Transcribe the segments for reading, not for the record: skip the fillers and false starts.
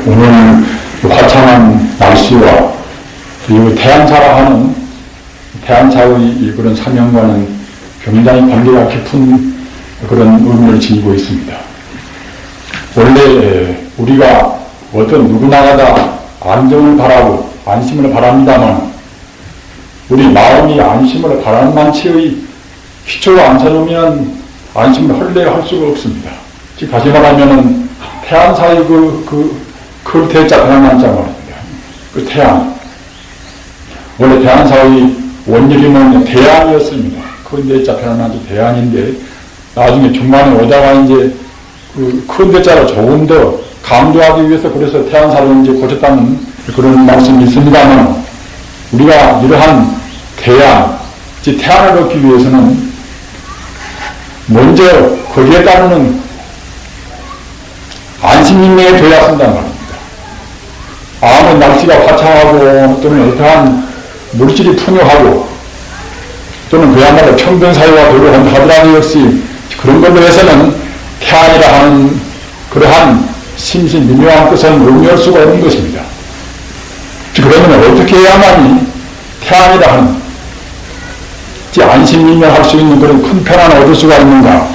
오늘 화창한 날씨와 그리고 태양차라 하는 태양차의 그런 사명과는 굉장히 관계가 깊은 그런 의미를 지니고 있습니다. 원래 우리가 어떤 누구나가 다 안정을 바라고 안심을 바랍니다만 우리 마음이 안심을 바라는 만치의 기초가 안 차려면 안심을 할 수가 없습니다. 즉 다시 말하면은 태양사의 그 대자 태양만자 말입니다. 그 태양. 원래 태양사의 원리는 대안이었습니다. 큰 대자 태양만자 대안인데 나중에 중간에 오다가 이제 그 큰 대자를 조금 더 강조하기 위해서 그래서 태양사를 이제 고쳤다는 그런 말씀이 있습니다만 우리가 이러한 대안, 즉 태안을 얻기 위해서는 먼저 거기에 따르는 안심인명에 둬야 한단 말입니다. 아무 날씨가 화창하고 또는 어떠한 물질이 풍요하고 또는 그야말로 평등사회가 되고 하더라도 역시 그런 걸로 해서는 태안이라 하는 그러한 심신미묘한 뜻은 의미할 수가 없는 것입니다. 그러면 어떻게 해야만이 태안이라 하는 안심민명할 수 있는 그런 큰 편안을 얻을 수가 있는가?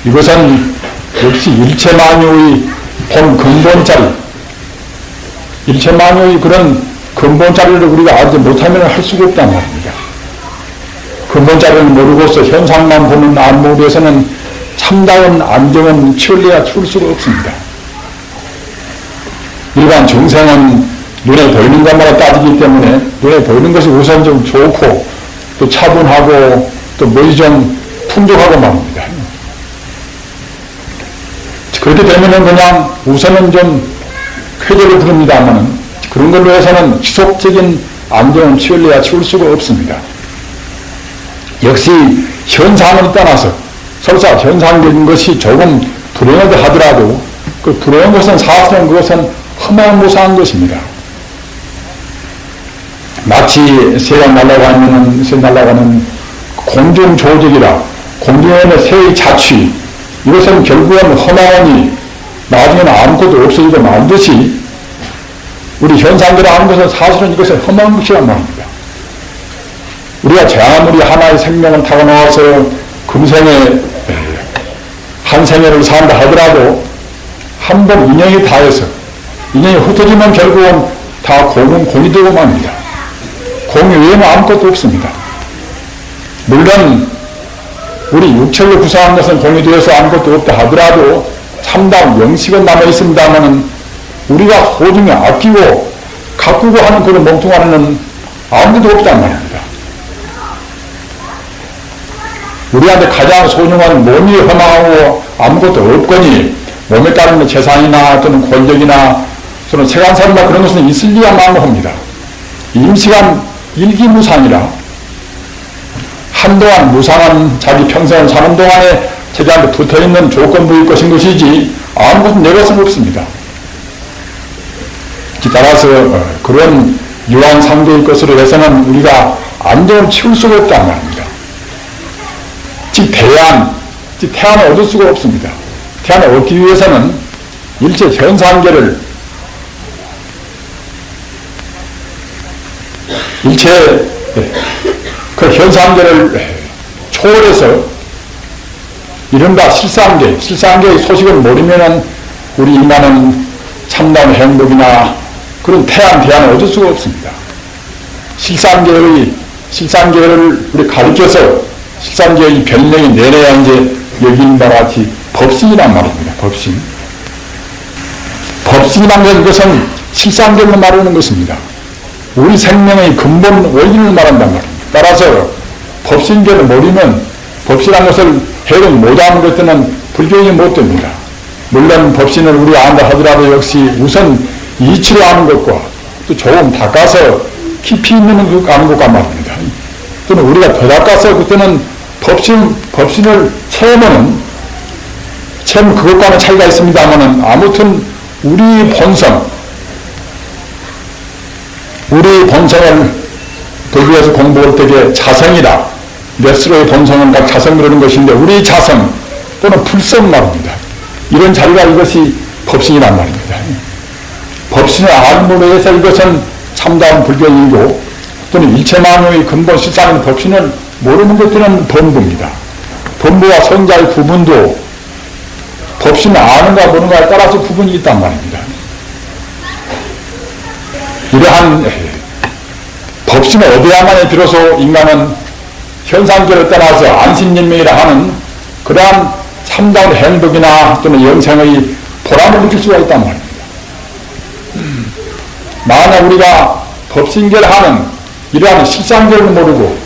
이것은 역시 일체만유의 본 근본자리, 일체만유의 그런 근본자리를 우리가 알지 못하면 할 수가 없단 말입니다. 근본자리를 모르고서 현상만 보는 안목에서는 참다운 안정은 취할래야 취할 수가 없습니다. 일반 중생은 눈에 보이는 것마다 따지기 때문에 눈에 보이는 것이 우선 좀 좋고 또 차분하고 또 뭐이 좀 풍족하고 말입니다. 그렇게 되면은 그냥 우선은 좀 쾌재를 부릅니다만은 그런 걸로 해서는 지속적인 안정을 취할래야 취할 수가 없습니다. 역시 현상을 떠나서 설사 현상적인 것이 조금 불행하다 하더라도 그 불행한 것은 사실은 그것은 허망무사한 것입니다. 마치 새가 날아가는 공중조직이라 공중에 있는 새의 자취 이것은 결국은 허망하니 나중에는 아무것도 없어지고 만 듯이 우리 현상대로 하는 것은 사실은 이것은 허망한 것이란 말입니다. 우리가 아무리 하나의 생명을 타고 나와서 금생에 한 생애를 산다 하더라도 한 번 인연이 닿아서 인연이 흩어지면 결국은 다 공이 되고 맙니다. 공이 외에는 아무것도 없습니다. 물론 우리 육체를 구성한 것은 공이 되어서 아무것도 없다 하더라도 참다운 영식은 남아있습니다만 우리가 소중히 아끼고 가꾸고 하는 그런 멍뚱아리는 아무것도 없단 말입니다. 우리한테 가장 소중한 몸이 허망하고 아무것도 없거니 몸에 따르는 재산이나 또는 권력이나 또는 세간살이나 그런 것은 있을리야 만무합니다. 임시간 일기무상이라 한동안 무상한 자기 평생을 사는 동안에 자기한테 붙어있는 조건부일 것인 것이지 아무것도 내 것은 없습니다. 따라서 그런 유한상대의 것으로 해서는 우리가 안정을 치울 수가 없단 말입니다. 즉 태안을 얻을 수가 없습니다. 태안을 얻기 위해서는 일체 현상계를 일체 그 현상계를 초월해서 이른바 실상계의 소식을 모르면은 우리 인간은 참다운 행복이나 그런 대안을 얻을 수가 없습니다. 실상계를 우리 가르쳐서 실상계의 변명이 내려야 이제 여긴 바와 같이 법신이란 말입니다. 법신이란 것은 실상계를 말하는 것입니다. 우리 생명의 근본 원인을 말한단 말입니다. 따라서 법신계를 모르면 법신한 것을 해결 못하는 것들은 불교인이 못 됩니다. 물론 법신을 우리 안다 하더라도 역시 우선 이치로 아는 것과 또 조금 닦아서 깊이 있는 것 아는 것과 말입니다. 또는 우리가 더 닦아서 그때는 법신을 채우면 그것과는 차이가 있습니다만은 아무튼 우리 본성을 도교에서 공부할 때에 자성이라 몇 수로의 본성은 각 자성 그러는 것인데 우리 자성 또는 불성 말입니다. 이런 자리가 이것이 법신이란 말입니다. 법신을 알므로 해서 이것은 참다운 불교이고 또는 일체만유의 근본 실상인 법신을 모르는 것들은 범부입니다. 범부와 선자의 구분도 법신을 아는가 모르는가에 따라서 구분이 있단 말입니다. 이러한 법신을 얻어야만이 비로소 인간은 현상계를 떠나서 안심연명이라 하는 그러한 참다운 행복이나 또는 영생의 보람을 느낄 수가 있단 말입니다. 만약 우리가 법신계를 하는 이러한 실상계를 모르고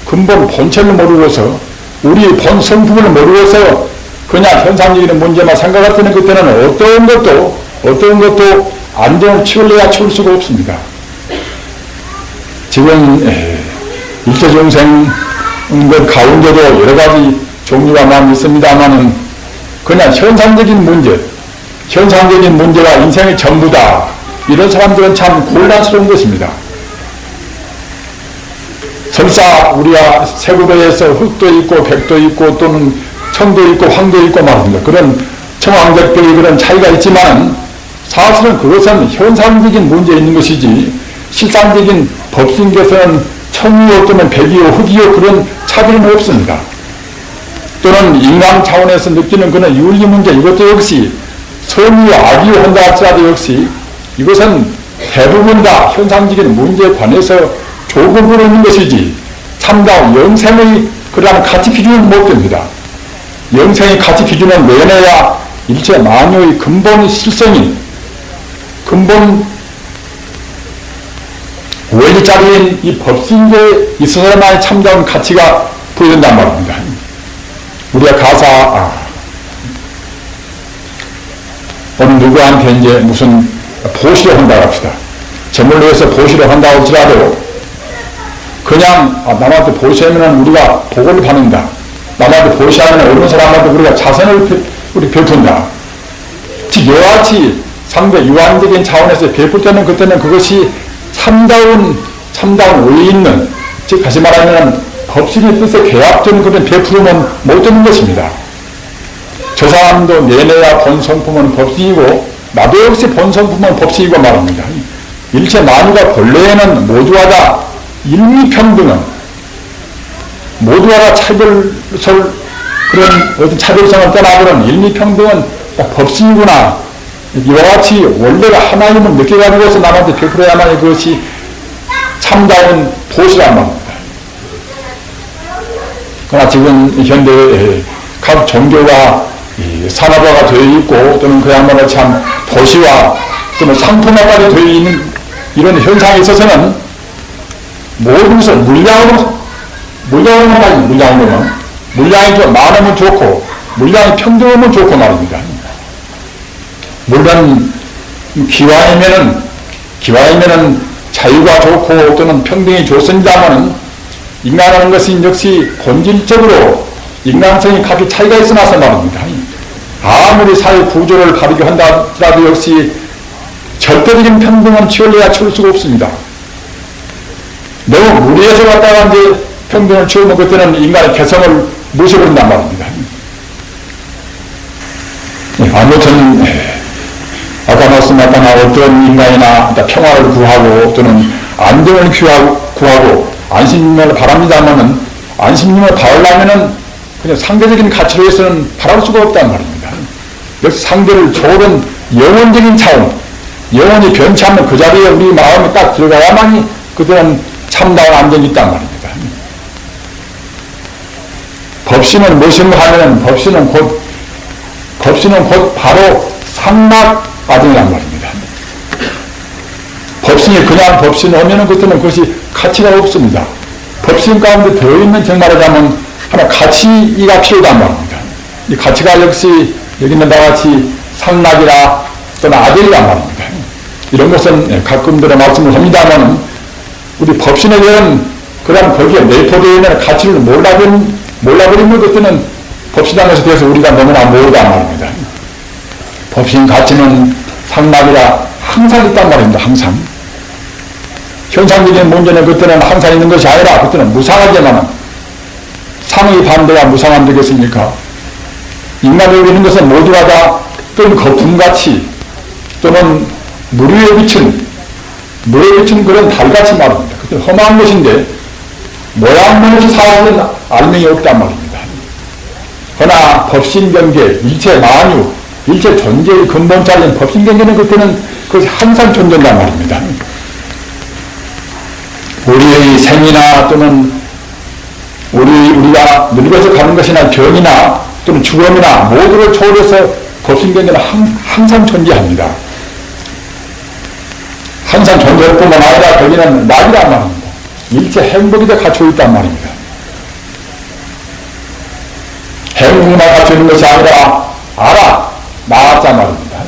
근본 본체를 모르고서 우리 본 성품을 모르고서 그냥 현상적인 문제만 생각할 때는 그때는 어떤 것도 안정을 치울래야 치울 수가 없습니다. 지금 일체중생 가운데도 여러 가지 종류가 많이 있습니다만은 그냥 현상적인 문제가 인생의 전부다. 이런 사람들은 참 곤란스러운 것입니다. 설사 우리가 세부도에서 흙도 있고 백도 있고 또는 천도 있고 황도 있고 말입니다. 그런 청황적들이 그런 차이가 있지만 사실은 그것은 현상적인 문제에 있는 것이지 실상적인 법신께서는 천이요 또는 백이요 흙이요 그런 차별은 없습니다. 또는 인간 차원에서 느끼는 그런 윤리 문제 이것도 역시 선이요 악이요 한다 할지라도 역시 이것은 대부분 다 현상적인 문제에 관해서 조급으로 있는 것이지 참다운 영생의 그러한 가치 기준은 못 됩니다. 영생의 가치 기준은 내내야 일체 만유의 근본 실성인 근본 원리자리인 이 법신계에 있어서만이 참다운 가치가 부여된단 말입니다. 우리가 가사 어느 누구한테 이제 무슨 보시를 한다고 합시다. 제물로 해서 보시를 한다고 할지라도 그냥 남한테 보시하면 우리가 복을 받는다. 남한테 보시하면 어느 사람한테 우리가 자선을 베푼다. 즉 이와 같이 상대 유한적인 차원에서 베풀 때는 그때는 그것이 참다운 의의 있는 즉 다시 말하면 법신의 뜻에 개합되는 그런 베풀음은 못 되는 것입니다. 저 사람도 내내야 본성품은 법신이고 나도 역시 본성품은 법신이고 말합니다. 일체 만유가 본래에는 모두가 다 일미평등은 모두가 다 그런 어떤 차별성을 떠나버린 일미평등은 법신이구나. 이와 같이 원래가 하나님을 느껴가지고서 남한테 베풀어야만 그것이 참다운 보시란 말입니다. 그러나 지금 현대 각 종교가 산업화가 되어 있고 또는 그야말로 참 도시와 또는 상품화까지 되어 있는 이런 현상에 있어서는 모든 것을 물량으로만 물량이 좀 많으면 좋고 물량이 평등하면 좋고 말입니다. 물론 기와이면은 자유가 좋고 또는 평등이 좋습니다만은 인간하는 것이 역시 본질적으로 인간성이 각기 차이가 있어나서 말입니다. 아무리 사회 구조를 가리게 한다라도 역시 절대적인 평등은 치울래야 치울 수가 없습니다. 너무 무리해서 갔다가 이제 평등을 치우면 그때는 인간의 개성을 무시해버린단 말입니다. 아무튼 아까 말씀하셨던 어떤 인간이나 평화를 구하고 또는 안정을 구하고 안심을 바랍니다만은 안심을 바라려면은 그냥 상대적인 가치로 해서는 바랄 수가 없단 말입니다. 역시 상대를 좋은 영혼적인 차원, 영혼이 변치 않는 그 자리에 우리 마음이 딱 들어가야만이 그들은 참다운 안정이 있단 말입니다. 법신은 무엇인가 하면 법신은 곧 바로 상락 과정이란 말입니다. 법신이 그냥 법신 하면은 그때는 그것이 가치가 없습니다. 법신 가운데 들어있는 정말하자면 하나 가치가 필요하단 말입니다. 이 가치가 역시 여기 있는 바와 같이 상락이라 또는 아들이란 말입니다. 이런 것은 가끔들의 말씀을 합니다만 우리 법신에 대한 그런 거기에 내포되어 있는 가치를 몰라버리면 그때는 법신당에서 대해서 우리가 너무나 모르단 말입니다. 법신 가치는 상락이라 항상 있단 말입니다. 항상. 현상적인 문제는 그때는 항상 있는 것이 아니라 그때는 무상하게만 상의 반대가 무상한 되겠습니까? 인간적으로 있는 것은 모두가 다 또는 거품같이 또는 물에 비친 그런 달같이 말입니다. 그때 험한 것인데 모양만해서 사실은 알맹이 없단 말입니다. 그러나 법신경계, 일체 만유, 일체 존재의 근본자리인 법신경계는 그때는 그것이 항상 존재한단 말입니다. 우리의 생이나 또는 우리가 늙어서 가는 것이나 병이나 또는 죽음이나 모두를 초월해서 법신경계는 항상 존재합니다. 항상 존재할 뿐만 아니라 거기는 낙이란 말입니다. 일체 행복이 다 갖추어 있단 말입니다. 행복만 갖추어 있는 것이 아니라 나았자 말입니다.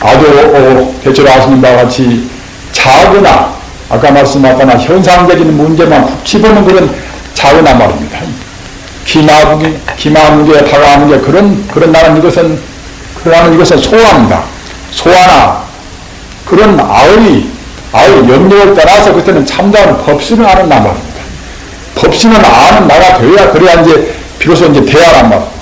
아주 대체로 아시는 바와 같이 작으나 아까 말씀하셨거나 현상적인 문제만 훅 집어넣는 그런 작으나 말입니다. 기마무게, 다가무게 그런 나는 이것은 소화입니다. 소화나 그런 아의 영역을 따라서 그때는 참다운 법신을 아는 나 말입니다. 법신을 아는 나가 되어야 그래야 이제 비로소 이제 대화란 말입니다.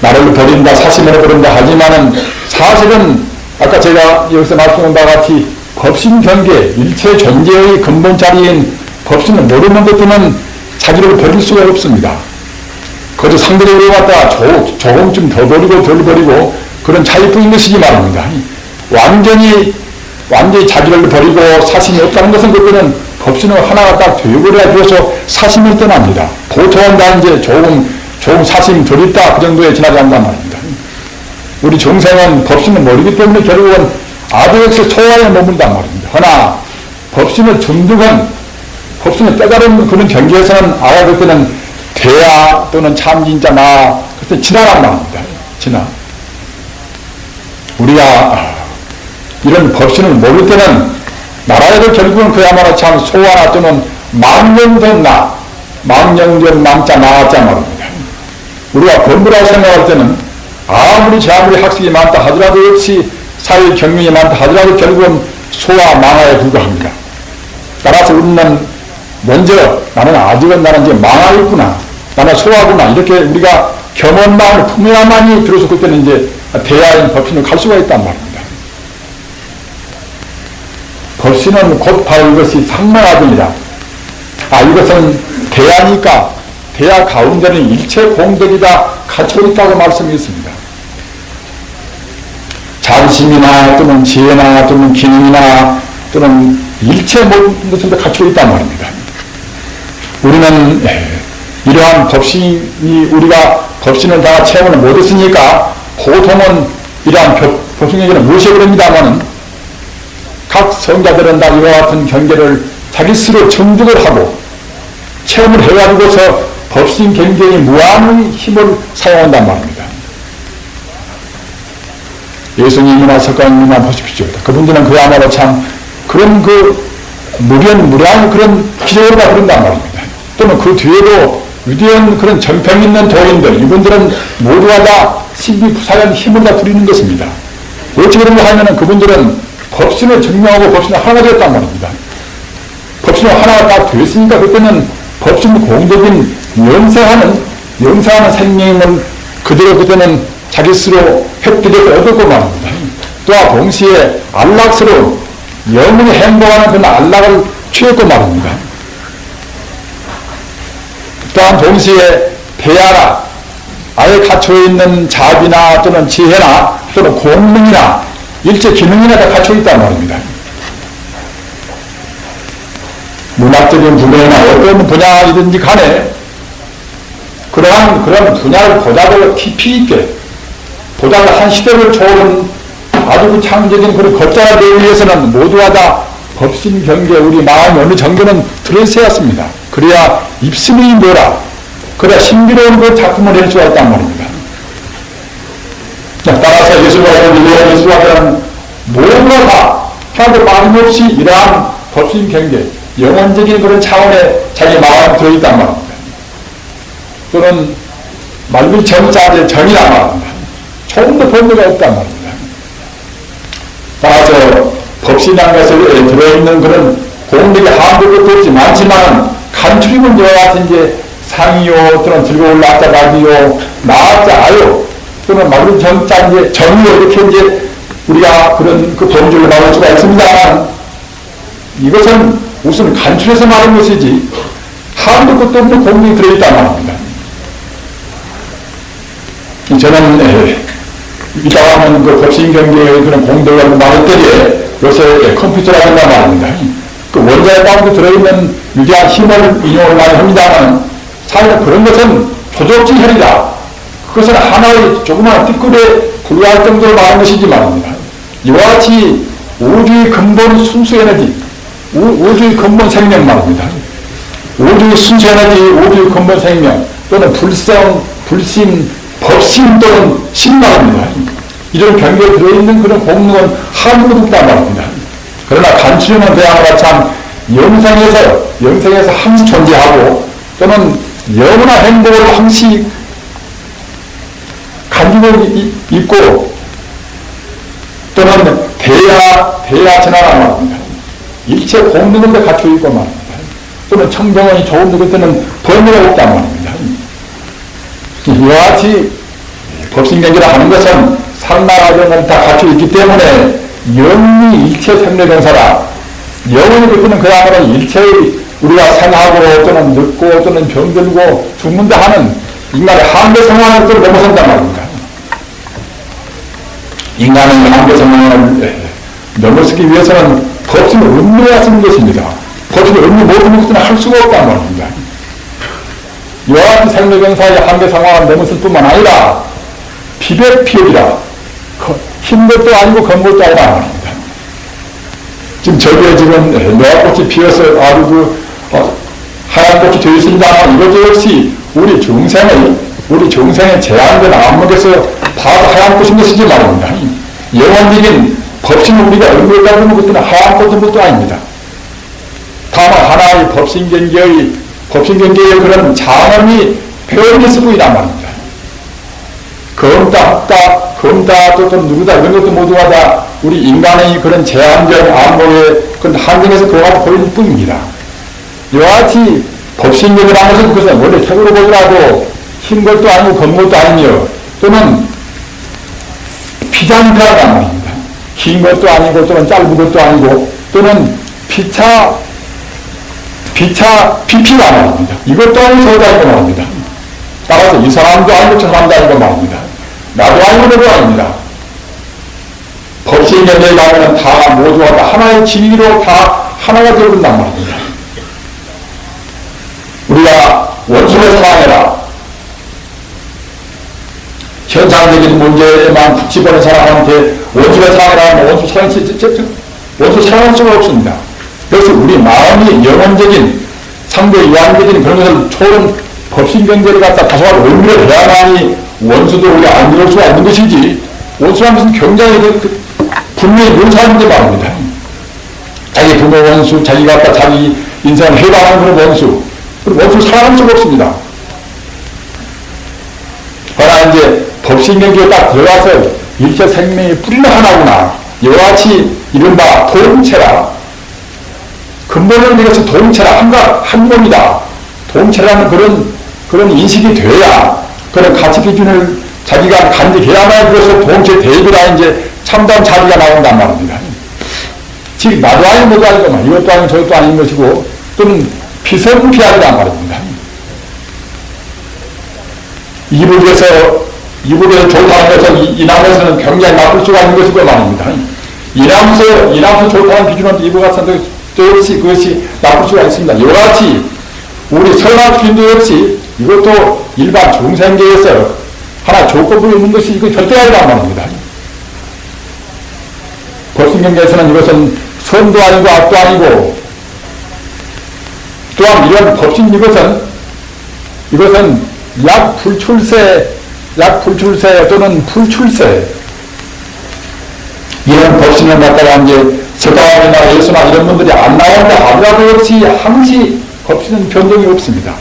나를 버린다, 사심을 버린다 하지만은 사실은 아까 제가 여기서 말씀한 바와 같이 법신 경계, 일체 존재의 근본 자리인 법신을 모르는 것들은 자기를 버릴 수가 없습니다. 그저 상대적으로 갖다가 조금쯤 더 버리고 덜 버리고 그런 차이뿐인 것이지 말입니다. 완전히 자기를 버리고 사심이 없다는 것은 그거는 법신을 하나가 딱 되어버려야 비로소 사심을 떠납니다. 보통은 다 이제 조금 사심이 덜 있다 그 정도에 지나지 않단 말입니다. 우리 정생은 법신을 모르기 때문에 결국은 아도역서 초화에 머문단 말입니다. 그러나 법신을 점득한 법신을 깨달은 그런 경계에서는 알아볼 때는 대야 또는 참진자 나 그때 지나란 말입니다. 우리가 이런 법신을 모를 때는 나라에도 결국은 그야말로 참 소화나 또는 망령된 망령된 망자 나자 말입니다. 우리가 공부라고 생각할 때는 아무리 학식이 많다 하더라도 역시 사회 경륜이 많다 하더라도 결국은 소화 망화에 불과합니다. 따라서 우리는 먼저 나는 이제 망화있구나, 나는 소화구나 이렇게 우리가 겸허한 마음을 품어야만이 비로소 그때는 이제 대야인 법신을 갈 수가 있단 말입니다. 법신은 곧 바로 이것이 상망하더니라. 이것은 대야니까 대야 가운데는 일체 공덕이 다 갖춰 있다고 말씀했습니다. 자비심이나 또는 지혜나 또는 기능이나 또는 일체 모든 것을 다 갖춰 있단 말입니다. 우리는 이러한 법신이 우리가 법신을 다 체험을 못했으니까 보통은 이러한 법신에게는 무시해버립니다만은 각 성자들은 다 이와 같은 경계를 자기 스스로 정득을 하고 체험을 해가지고서 법신 경계의 무한의 힘을 사용한단 말입니다. 예수님이나 석가모니나 보십시오. 그분들은 그야말로 참 그런 무리한 그런 기적을 다 그런단 말입니다. 또는 그 뒤에도 위대한 그런 정평 있는 도인들, 이분들은 모두가 다 신비부사한 힘을 다 부리는 것입니다. 어찌 그런가 하면은 그분들은 법신을 증명하고 법신을 하나가 되었단 말입니다. 법신을 하나가 딱 되었으니까 그때는 법신 공덕인 영생하는 생명을 그대로 그때는 자기 스스로 획득해서 얻었고 말입니다. 또한 동시에 안락스러운 영원히 행복하는 그런 안락을 취했고 말입니다. 또한 동시에 대야라 아예 갖춰있는 자비나 또는 지혜나 또는 공능이나 일체 기능이나 다 갖춰있단 말입니다. 문학적인 분야나 어떤 분야이든지 간에 그런 분야를 보다도 깊이 있게 보다가 한 시대를 초월한 아주 창조적인 그런 걷자가 되기 위해서는 모두가 다 법신 경계 우리 마음 어느 정도는 들어있어야 했습니다. 그래야 입심이 뭐라 그래야 신비로운 그 작품을 낼 수가 있단 말입니다. 따라서 예수가 모두가 다 하나도 빠짐없이 이러한 법신 경계 영원적인 그런 차원에 자기 마음이 들어있단 말입니다. 또는 말밀 정자의 정이란 말입니다. 조금도 번뇌가 없단 말입니다. 따라서 법신이라는 것에 들어있는 그런 공덕이 한두 것도 없지 많지만 간추리면 이와 같은 이제 상이요 또는 들고 올라왔자 나비요 나왔자 아요 또는 말로 정자, 이제 정의 이렇게 이제 우리가 그런 그 범주를 말할 수가 있습니다만 이것은 우선 간추려서 말한 것이지 한도 끝도 없는 공동이 들어있단 말입니다. 저는 이따가 하면 그 법신 경제의 그런 공덕을 말할 때에 요새 컴퓨터라 된단 말입니다. 그 원자의 가운데 들어있는 위대한 힘을 인용을 많이 합니다만 사실은 그런 것은 조적지혈이다. 그것은 하나의 조그마한 띠끌에 불과할 정도로 말하는 것이지 말입니다. 이와 같이 우주의 근본 순수 에너지, 우주의 근본 생명 말입니다. 우주의 순수 에너지, 우주의 근본 생명 또는 불성, 불신, 법신 또는 신 말입니다. 이런 경계에 들어있는 그런 공능은 한무도 없단 말입니다. 그러나 간추려는 대항과 참 영생에서 항시 존재하고 또는 영원한 행복을 항시 가지고 있고 또는 대야천하란 말입니다. 일체 공능을 갖추고 있고 말입니다. 또는 청정원이 좋은 것들은 범위가 없단 말입니다. 이와 같이 법신경제라 하는 것은 상나라정을 다 갖추고 있기 때문에 영원히 일체 생례경사라 영원히 그때는 그야말로 일체의 우리가 생하고 또는 늙고 또는 병들고 죽는다 하는 인간의 한계 상황을 또 넘어선단 말입니다. 인간의 한계 상황을 넘어서기 위해서는 법신을 음미해야 쓰는 것입니다. 법신을 음미 모든 것은 할 수가 없단 말입니다. 이와 같은 생례경사의 한계 상황을 넘어설 뿐만 아니라 피백피업이라 흰 것도 아니고 검은 것도 아니라 말입니다. 지금 저기에 지금 노화꽃이 피어서 아주 하얀 꽃이 되어 있습니다. 이것 역시 우리 중생의 제한된 안목에서 봐도 하얀 꽃인 것이지 말입니다. 영원적인 법신을 우리가 의미하고 있는 것들은 하얀 꽃은 것도 아닙니다. 다만 하나의 법신경계의 그런 장엄이 표현이 쓰고 있단 말입니다. 검다, 또 누구다, 이런 것도 모두가 다 우리 인간의 그런 제한적 안목의 그런 한정에서 그거가 보일 뿐입니다. 이와 같이 법신경이라는 것은 그것은 원래 색으로 보더라도 흰 것도 아니고 검은 것도 아니며 또는 피장이라는 말입니다. 긴 것도 아니고 또는 짧은 것도 아니고 또는 비피가 말입니다. 이것도 아니고 저도 아니고 말입니다. 따라서 이 사람도 아니고 저 사람도 아니고 말입니다. 나도 아니고 너도 아닙니다. 법신경제에 가면 다 모두가 다 하나의 진리로 다 하나가 되어버린단 말입니다. 우리가 원수를 사랑해라. 현상적인 문제에만 붙이버린 사람한테 원수를 사랑해라 하면 원수 사랑할 수가 없습니다. 그래서 우리 마음이 영혼적인 상대 이완적인 그런 것을 초월한 법신경제를 갖다 다소한 의미를 해야만이 원수도 우리가 안 들을 수가 있는 것이지 원수라는 것은 굉장히 분명히 묘사하는 게 말입니다. 자기 부모 원수, 자기가 갖다 자기 인생을 해방하는 그런 원수, 그런 원수를 사랑할 수가 없습니다. 그러나 이제 법신경제에 딱 들어가서 일체 생명의 뿌리는 하나구나. 이와 같이 이른바 도움체라. 근본은 이것은 도움체라. 한 몸이다. 도움체라는 그런 인식이 돼야 그런 가치 기준을 자기가 간직해야만 그래서 도움체 대비라 이제 참다운 자비가 나온단 말입니다. 즉, 나도 아니고 너도 아니고 이것도 아니고 저것도 아닌 것이고 또는 피선피하리란 말입니다. 이북에서 좋다는 것은 이남에서는 굉장히 나쁠 수가 있는 것이고 말입니다. 이남에서 좋다는 기준은 이북 같은 데 역시 그것이 나쁠 수가 있습니다. 이와 같이 우리 설화주인도 역시 이것도 일반 중생계에서 하나 조건부에 있는 것이 이거 절대 아니란 말입니다. 법신경계에서는 이것은 선도 아니고 악도 아니고 또한 이런 법신 이것은 약불출세 또는 불출세 이런 법신을 갖다가 이제 석가모니나 예수나 이런 분들이 안 나온다 하더라도 역시 항시 법신은 변동이 없습니다.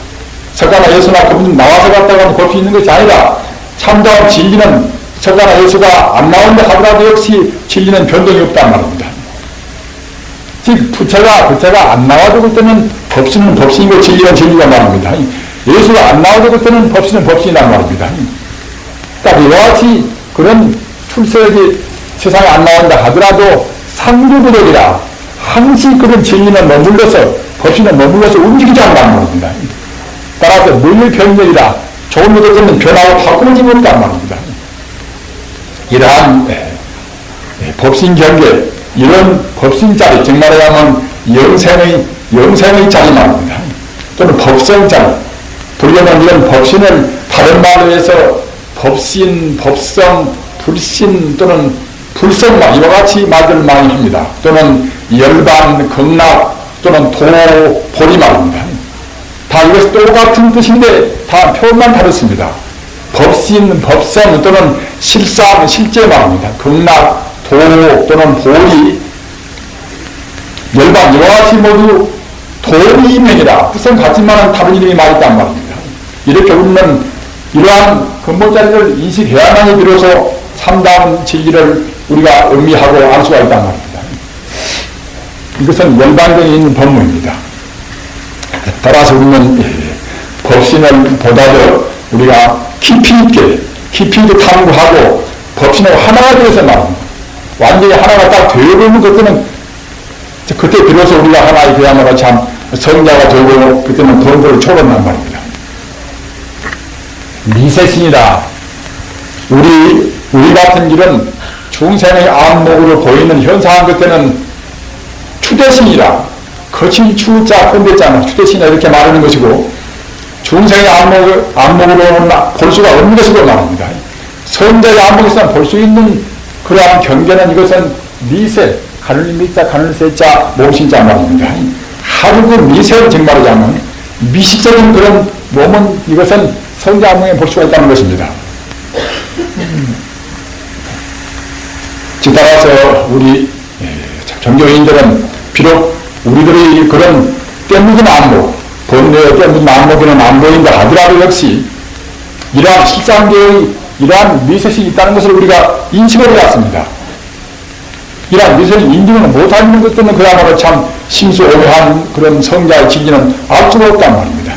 석가나 예수나 그분 나와서 갖다가 법이 있는 것이 아니라 참다운 진리는 석가나 예수가 안 나온다 하더라도 역시 진리는 변동이 없단 말입니다. 즉 부처가 안 나와도 그때는 법신은 법신이고 진리는 진리가 말입니다. 예수가 안 나와도 그때는 법신은 법신이란 말입니다. 딱 이와 같이 그런 출세력이 세상에 안 나온다 하더라도 상주부덕이라 항시 그런 진리는 머물러서 법신은 머물러서 움직이지 않는단 말입니다. 따라서 늘 변명이라 좋은 것들은 변하고 바꾸는 힘이 없단 말입니다. 이러한 법신 경계, 이런 법신자리, 정말 말하면 영생의 자리 말입니다. 또는 법성자리. 불교는 이런 법신을 다른 말로 해서 법신, 법성, 불신 또는 불성마 이와 같이 말들을 많이 합니다. 또는 열반, 극락 또는 도, 보리 말입니다. 다 이것이 똑같은 뜻인데 다 표현만 다릅니다. 법신, 법성 또는 실상, 실제 말입니다. 극락, 도 또는 보리, 열반 이와 같이 모두 도리 인명이라 불성 같지만은 다른 이름이 많이 있단 말입니다. 이렇게 우리는 이러한 근본자리를 인식해야만이 비로소 참다운 진리를 우리가 의미하고 알 수가 있단 말입니다. 이것은 열반경에 있는 법문입니다. 따라서 우리는 법신을 보다도 우리가 깊이 있게 탐구하고 법신을 하나가 되어서 말합니다. 완전히 하나가 딱 되어버리는 것들은 그때 비로소 우리가 하나가 되야말로 참 성자가 되고 그때는 본도를 초월한단 말입니다. 미세신이라 우리 같은 길은 중생의 안목으로 보이는 현상한 것들은 추대신이라 거친 추자 꼰대자는 추대신이라 이렇게 말하는 것이고 중생의 안목으로는 볼 수가 없는 것으로 말합니다. 성자의 안목에서는 볼 수 있는 그러한 경계는 이것은 미세, 가늘 미자, 가늘 세자, 몸신자 말입니다. 하루 그 미세를 정말하자면 미식적인 그런 몸은 이것은 성자 안목에 볼 수가 있다는 것입니다. 따라서 우리 종교인들은 비록 우리들의 그런 때묻은 안목, 번뇌에 때묻은 안목에는 안 보인다 하더라도 역시 이러한 실상계의 이러한 미세식이 있다는 것을 우리가 인식을 해왔습니다. 이러한 미세를 인정을 못하는 것들은 그야말로 참 심수오묘한 그런 성자의 진리는 알 수가 없단 말입니다.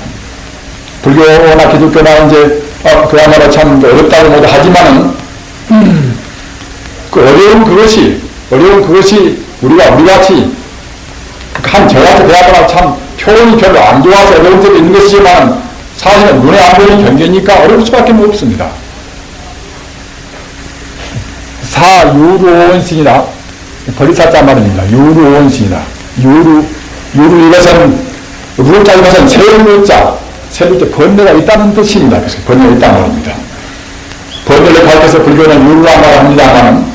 불교나 기독교나 이제 그야말로 참 어렵다고 모두 하지만은 그 어려운 그것이 우리가 우리같이 저같이 대하거나 참 표현이 별로 안 좋아서 어려운 점이 있는 것이지만 사실은 눈에 안 보이는 경계니까 어려울 수밖에 없습니다. 사유루원신이라 버리사자 말입니다. 유루원신이라 유루 이것은 루자 이것은 세루자 번뇌가 있다는 뜻입니다. 그래서 번뇌가 있다는 말입니다. 번뇌를 가르쳐서 불교는 유루란 말을 합니다만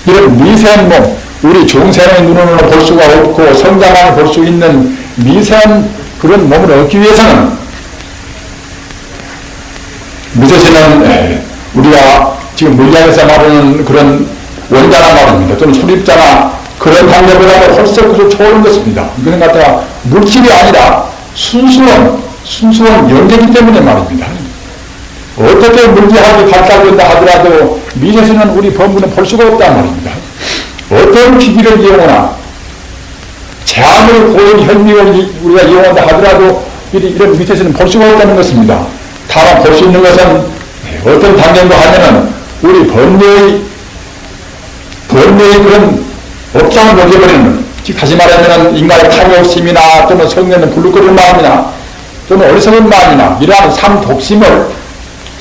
이런 미세한 몸, 우리 중생의 눈으로는 볼 수가 없고 성자만 볼 수 있는 미세한 그런 몸을 얻기 위해서는 무엇이는 우리가 지금 물리학에서 말하는 그런 원자나 말입니다. 또는 수립자나 그런 방법이라도 훨씬 그것을 초월한 것입니다. 이거는 갖다가 물질이 아니라 순수한 영재이기 때문에 말입니다. 어떻게 물리학이 발달된다 하더라도 미세에서는 우리 법문은 볼 수가 없단 말입니다. 어떤 기기를 이용하나 재앙을 고인 현미를 우리가 이용한다 하더라도 이런 미세에서는 볼 수가 없다는 것입니다. 다만 볼 수 있는 것은 어떤 단계인가 하면은 우리 번뇌의 그런 업장을 녹여버리는, 즉 다시 말하면 인간의 탐욕심이나 또는 성내는 불룩거리는 마음이나 또는 어리석은 마음이나 이러한 삼독심을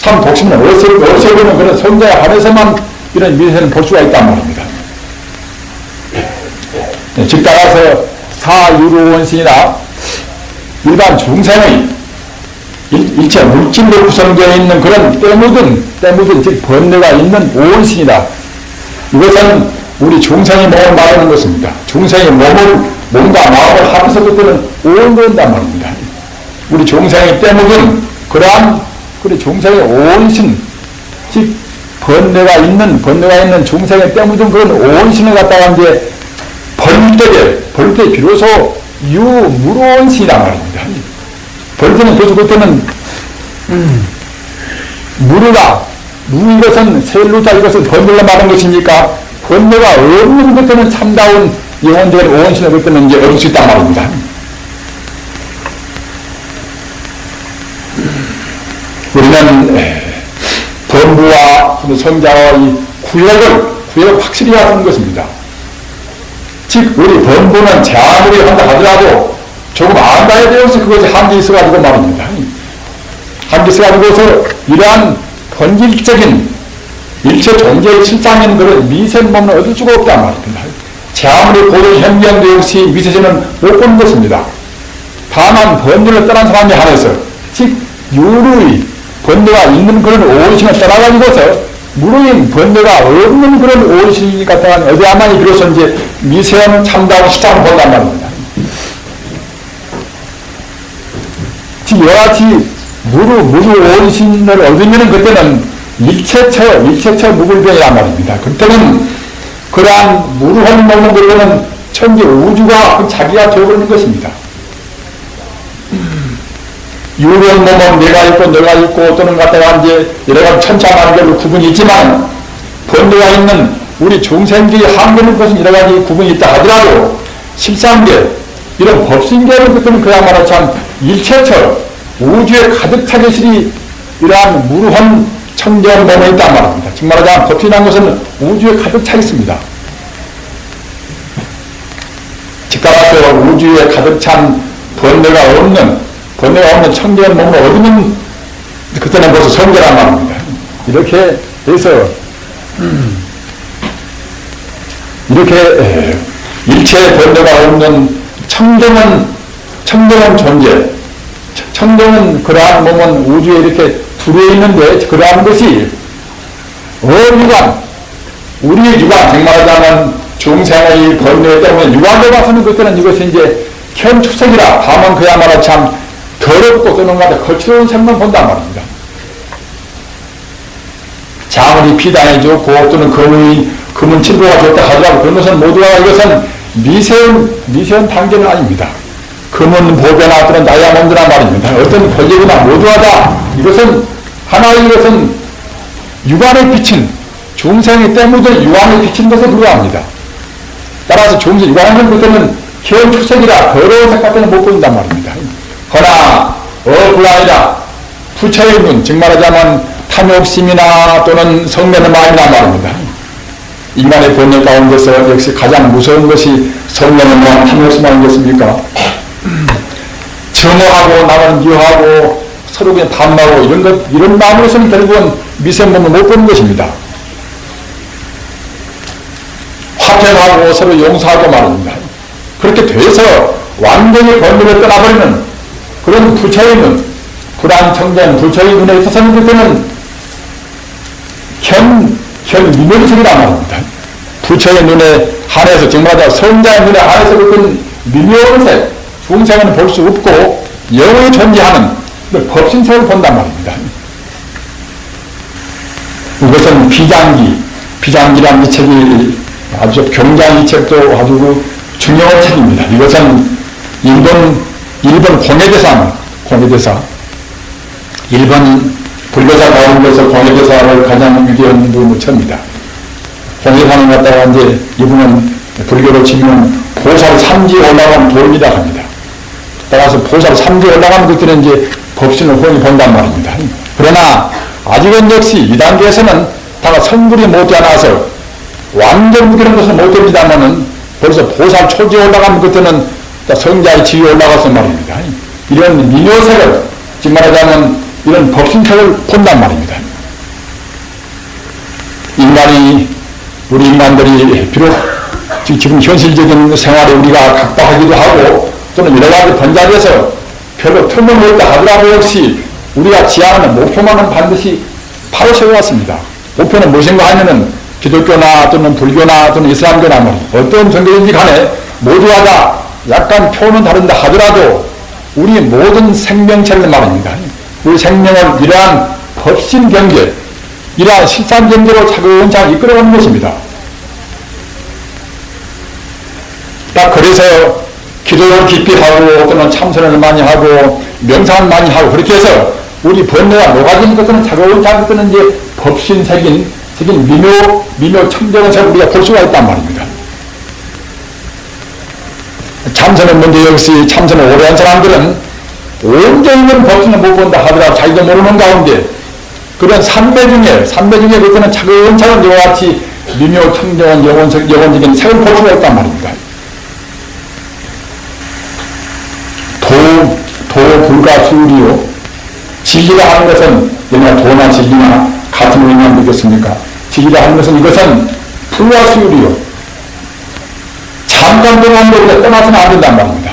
없애버리는 그런 성자에 한해서만 이런 미세는 볼 수가 있단 말입니다. 즉 따라서 사유루원신이나 일반 중생의 일체 물질로 구성되어 있는 그런 때묻은 즉 번뇌가 있는 오원신이다. 이것은 우리 중생의 몸을 말하는 것입니다. 중생의 몸과 마음을 합해서 그때는 오원된단 말입니다. 우리 중생의 때묻은 그러한 우리 중생의 오원신, 즉 번뇌가 있는 중생의 때묻은 그런 오원신을 갖다가 이제 벌 때 비로소 유무로원신이란 말입니다. 벌 때는 그래서 그때는 이것은 셀루자 이것은 번뇌가 말한 것입니까? 번뇌가 없는 것들은 참다운 영혼적인 오원신을 그때는 이제 얻을 수 있단 말입니다. 우리는 범부와 성자의 구역을 확실히 해야 하는 것입니다. 즉 우리 범부는 제 아무리 한다 하더라도 조금 안다에 대해서 그것이 한계 있어가지고 말입니다. 한계 있어가지고서 이러한 본질적인 일체 존재의 실상인 그런 미세범은 얻을 수가 없단 말입니다. 제 아무리 고도 현명도 역시 미세지는 못 보는 것입니다. 다만 번뇌를 떠난 사람에 한해서 즉 유루의 번뇌가 있는 그런 오리신을 떠나가지고서 무루인 번뇌가 없는 그런 오리신이니까 떠난 어디야만이 비로소 이제 미세한 참다운 실상을 본단 말입니다. 즉 이와 같이 무루 오리신을 얻으면 그때는 일체처 무불변이란 말입니다. 그때는 그러한 무루한 먹는 그때는 천지 우주가 자기가 되어버리는 것입니다. 유령 몸은 내가 있고 너가 있고 또는 갖다가 이제 여러가지 천차만별로 구분이 있지만 번뇌가 있는 우리 중생들이 한계는 것은 여러가지 구분이 있다 하더라도 실상계 이런 법신계는 그때는 그야말로 참 일체처 우주에 가득 차 계시리 이러한 무루한 청정 몸에 있단 말입니다. 즉 말하자면 법신이라는 것은 우주에 가득 차 있습니다. 즉 따라서 우주에 가득 찬 번뇌가 없는 청정 몸을 얻으면 그때는 벌써 성계란 말입니다. 이렇게 해서 이렇게 일체 번뇌가 없는 청정은 존재, 청정은 그러한 몸은 우주에 이렇게 들어있는데 그러한 것이 유관, 우리의 유관, 즉 말하자면 중생의 번뇌 때문에 유관에 봐서는 그때는 이것이 이제 현축색이라 다만 그야말로 참 더럽고 또는 거칠은 생만 본단 말입니다. 자물이 피단이 좋고 또는 금은 칠보가 좋다 하더라도 그런 것은 모두가 이것은 미세한 단계는 아닙니다. 금은 보배나 또는 다이아몬드란 말입니다. 어떤 권력이나 모두가 다 이것은 하나의 이것은 유관에 비친 중생이 때묻은 유관에 비친 것에 불과합니다. 따라서 중생 유관은 그때는 현축색이라 더러운 색 같은 못 보인단 말입니다. 허나 불안이라 부처의 눈, 즉 말하자면 탐욕심이나 또는 성매는 마음이란 말입니다. 인간의 본능 가운데서 역시 가장 무서운 것이 성매는 마음, 탐욕심 아니겠습니까? 정오하고 나는 미워하고 서로 그냥 반마고 이런 마음으로서는 결국은 미생몸을 못 보는 것입니다. 화평하고 서로 용서하고 말입니다. 그렇게 돼서 완전히 번뇌를 떠나버리는 그런 부처의 눈, 불안 청정 부처의 눈에 있어서는 그때는 미묘색이란 말입니다. 부처의 눈에 한해서 정말 성자의 눈에 한해서 그때는 미묘한 색, 중생은 볼 수 없고 영원히 존재하는 법신색을 본단 말입니다. 이것은 비장기라는 이 책이 아주 경장 이 책도 아주 중요한 책입니다. 이것은 일본 공예대사 일본 불교사 가운데서 공예대사를 가장 위대한 분은 처입니다. 공예사는 갖다가 이제 이분은 불교로 치면 보살 3지에 올라간 도인이라 합니다. 따라서 보살 3지에 올라가는 것들은 이제 법신을 혼이 본단 말입니다. 그러나 아직은 역시 2단계에서는 다 성불이 못지않아서 완전 무기는 것은 못됩니다만은 벌써 보살 초지에 올라가는 것들은 성자의 지위에 올라가서 말입니다. 이런 미묘색을, 즉 말하자면 이런 법신색을 본단 말입니다. 우리 인간들이 비록 지금 현실적인 생활에 우리가 각박하기도 하고 또는 여러 가지 번잡해서 별로 틀림없다 하더라도 역시 우리가 지향하는 목표만은 반드시 바로 세워왔습니다. 목표는 무엇인가 하면은 기독교나 또는 불교나 또는 이슬람교나 어떤 종교든지 간에 모두가 다 약간 표현은 다른다 하더라도 우리 모든 생명체를 말합니다. 우리 생명을 이러한 법신 경제, 이러한 실산 경제로 차근차근 이끌어가는 것입니다. 딱 그래서 기도를 깊이 하고 또는 참선을 많이 하고 명상을 많이 하고 그렇게 해서 우리 번뇌가 녹아지는 것은 차근차근 그때는 이제 법신색인 미묘 청정의 색을 우리가 볼 수가 있단 말입니다. 참선은 먼저 역시 참선을 오래 한 사람들은 온전히 법신을 못 본다 하더라도 자기도 모르는 가운데 그런 삼배 중에 그때는 차근차근 이와 같이 미묘 청정한 영혼적인 색을 볼 수가 있단 말입니다. 도 불가 수율이요. 진리가 하는 것은 옛날 도나 진리나 같은 의미만 되겠습니까? 진리가 하는 것은 이것은 불가 수율이요. 잠깐 동안도 우리가 떠나서는 안 된단 말입니다.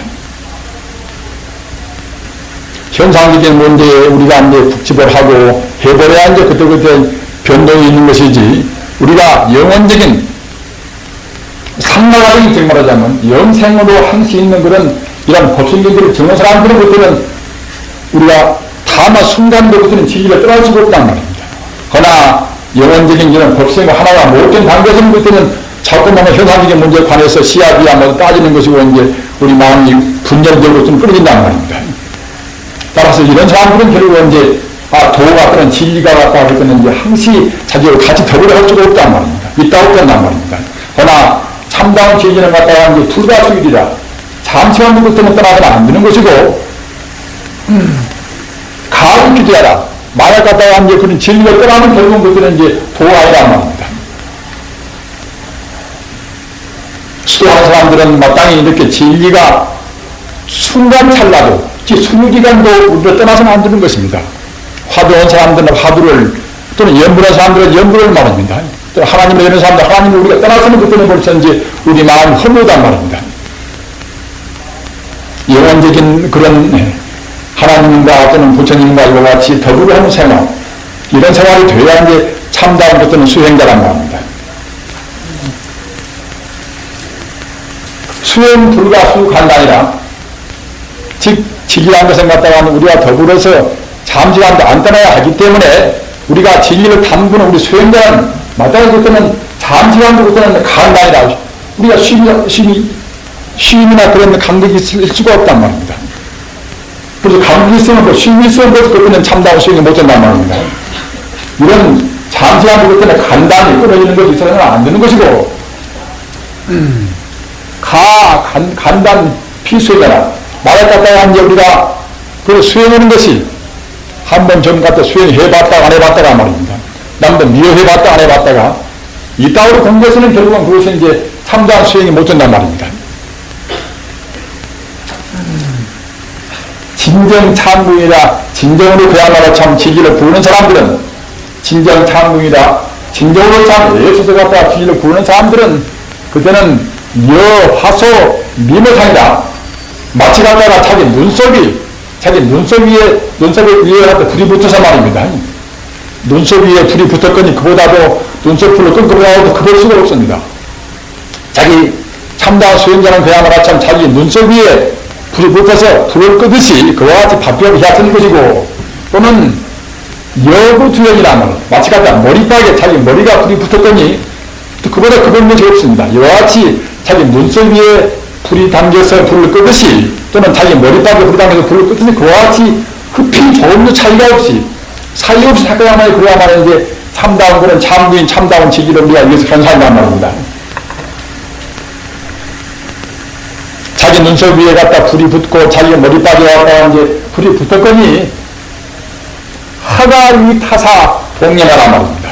현상적인 문제에 우리가 이제 국집을 하고 해버려야 이제 그때 변동이 있는 것이지, 우리가 영원적인 상나가적인 즉 말하자면 영생으로 할 수 있는 그런 이런 법성경들을 정한 사람들은 그때는 우리가 다만 순간도 그때는 진리를 떠날 수가 없단 말입니다. 그러나 영원적인 이런 법성과 하나가 모든 관계에서는 그때는 자꾸만 현상적인 문제에 관해서 시야비야 뭐 따지는 것이고 이제 우리 마음이 분열되고 좀 끊어진단 말입니다. 따라서 이런 사람들은 결국 이제 도가 그런 진리가 같다 할 때는 이제 항시 자기와 같이 더불어 할 수가 없단 말입니다. 있다고 한단 말입니다. 그러나 참다운 진리는 갖다가 이제 불가수일이라 잠시만 그때는 떠나서는 안 되는 것이고, 가을 기도하라. 만약 갖다가 이제 그런 진리가 떠나면 결국은 그때는 이제 도가 아니란 말입니다. 수도하는 사람들은 마땅히 이렇게 진리가 순간 찰나도 수유기간도 우리를 떠나서는 안 되는 것입니다. 화두한 사람들은 화두를, 또는 연불한 사람들은 연불을 말합니다. 또 하나님을 여는 사람들 하나님을 우리가 떠나서는 그때는 벌써 이제 우리 마음이 허무하단 말입니다. 영원적인 그런 하나님과 또는 부처님과 이와 같이 더불어 하는 생활, 이런 생활이 돼야 이제 참다운 것들은 수행자란 말입니다. 수행 불가수 간단이라, 즉 진리한 것을 갖다가 우리가 더불어서 잠시간도 안 떠나야 하기 때문에 우리가 진리를 담그는 우리 수행자는 마땅히 그때는 잠시간도 그때는 간단이라, 우리가 쉼이나 그런 감격이 있을 수가 없단 말입니다. 그래서 감격이 있으면 그 쉼이 있으면 그때는 참다운 수행이 못 된단 말입니다. 이런 잠시간도 그때는 간단히 끊어지는 것이 있어서는 안 되는 것이고, 간단 필수잖아. 말을 갖다가 이제 우리가 그 수행하는 것이 한번 전 갖다 수행해봤다가 안 해봤다가 말입니다. 남도 미워해봤다가 안 해봤다가 이따위로 공부해서는 결국은 그것은 이제 참다운 수행이 못 된단 말입니다. 진정 참궁이라, 진정으로 그야말로 참 진리를 부르는 사람들은, 진정 참궁이라 진정으로 참 예수서 갖다가 진리를 부르는 사람들은 그때는 화소 미모상이다. 마치 갖다가 자기 눈썹 위에 갖다 불이 붙어서 말입니다. 눈썹 위에 불이 붙었거니 그보다도 눈썹불을 끊고보다도 그볼 수가 없습니다. 자기 참다운 수행자는 그야말로 참 자기 눈썹 위에 불이 붙어서 불을 끄듯이 그와 같이 바삐하고 얕은 것이고, 또는 여부투영이라는 마치 갖다 머리박에 자기 머리가 불이 붙었거니 그보다 그런 것이 없습니다. 이와 같이 자기 눈썹 위에 불이 담겨서 불을 끄듯이, 또는 자기 머리박에 불이 담겨서 불을 끄듯이 그와 같이 흡히 조금도 차이가 없이 사이 없이 사건하면 그야말로 이제 참다운 그런 참부인 참다운 지기를 우리가 위해서 현상한단 말입니다. 자기 눈썹 위에 갖다 불이 붙고 자기 머리박에 갖다 이제 불이 붙었거니 하가 위 타사 동년하란 말입니다.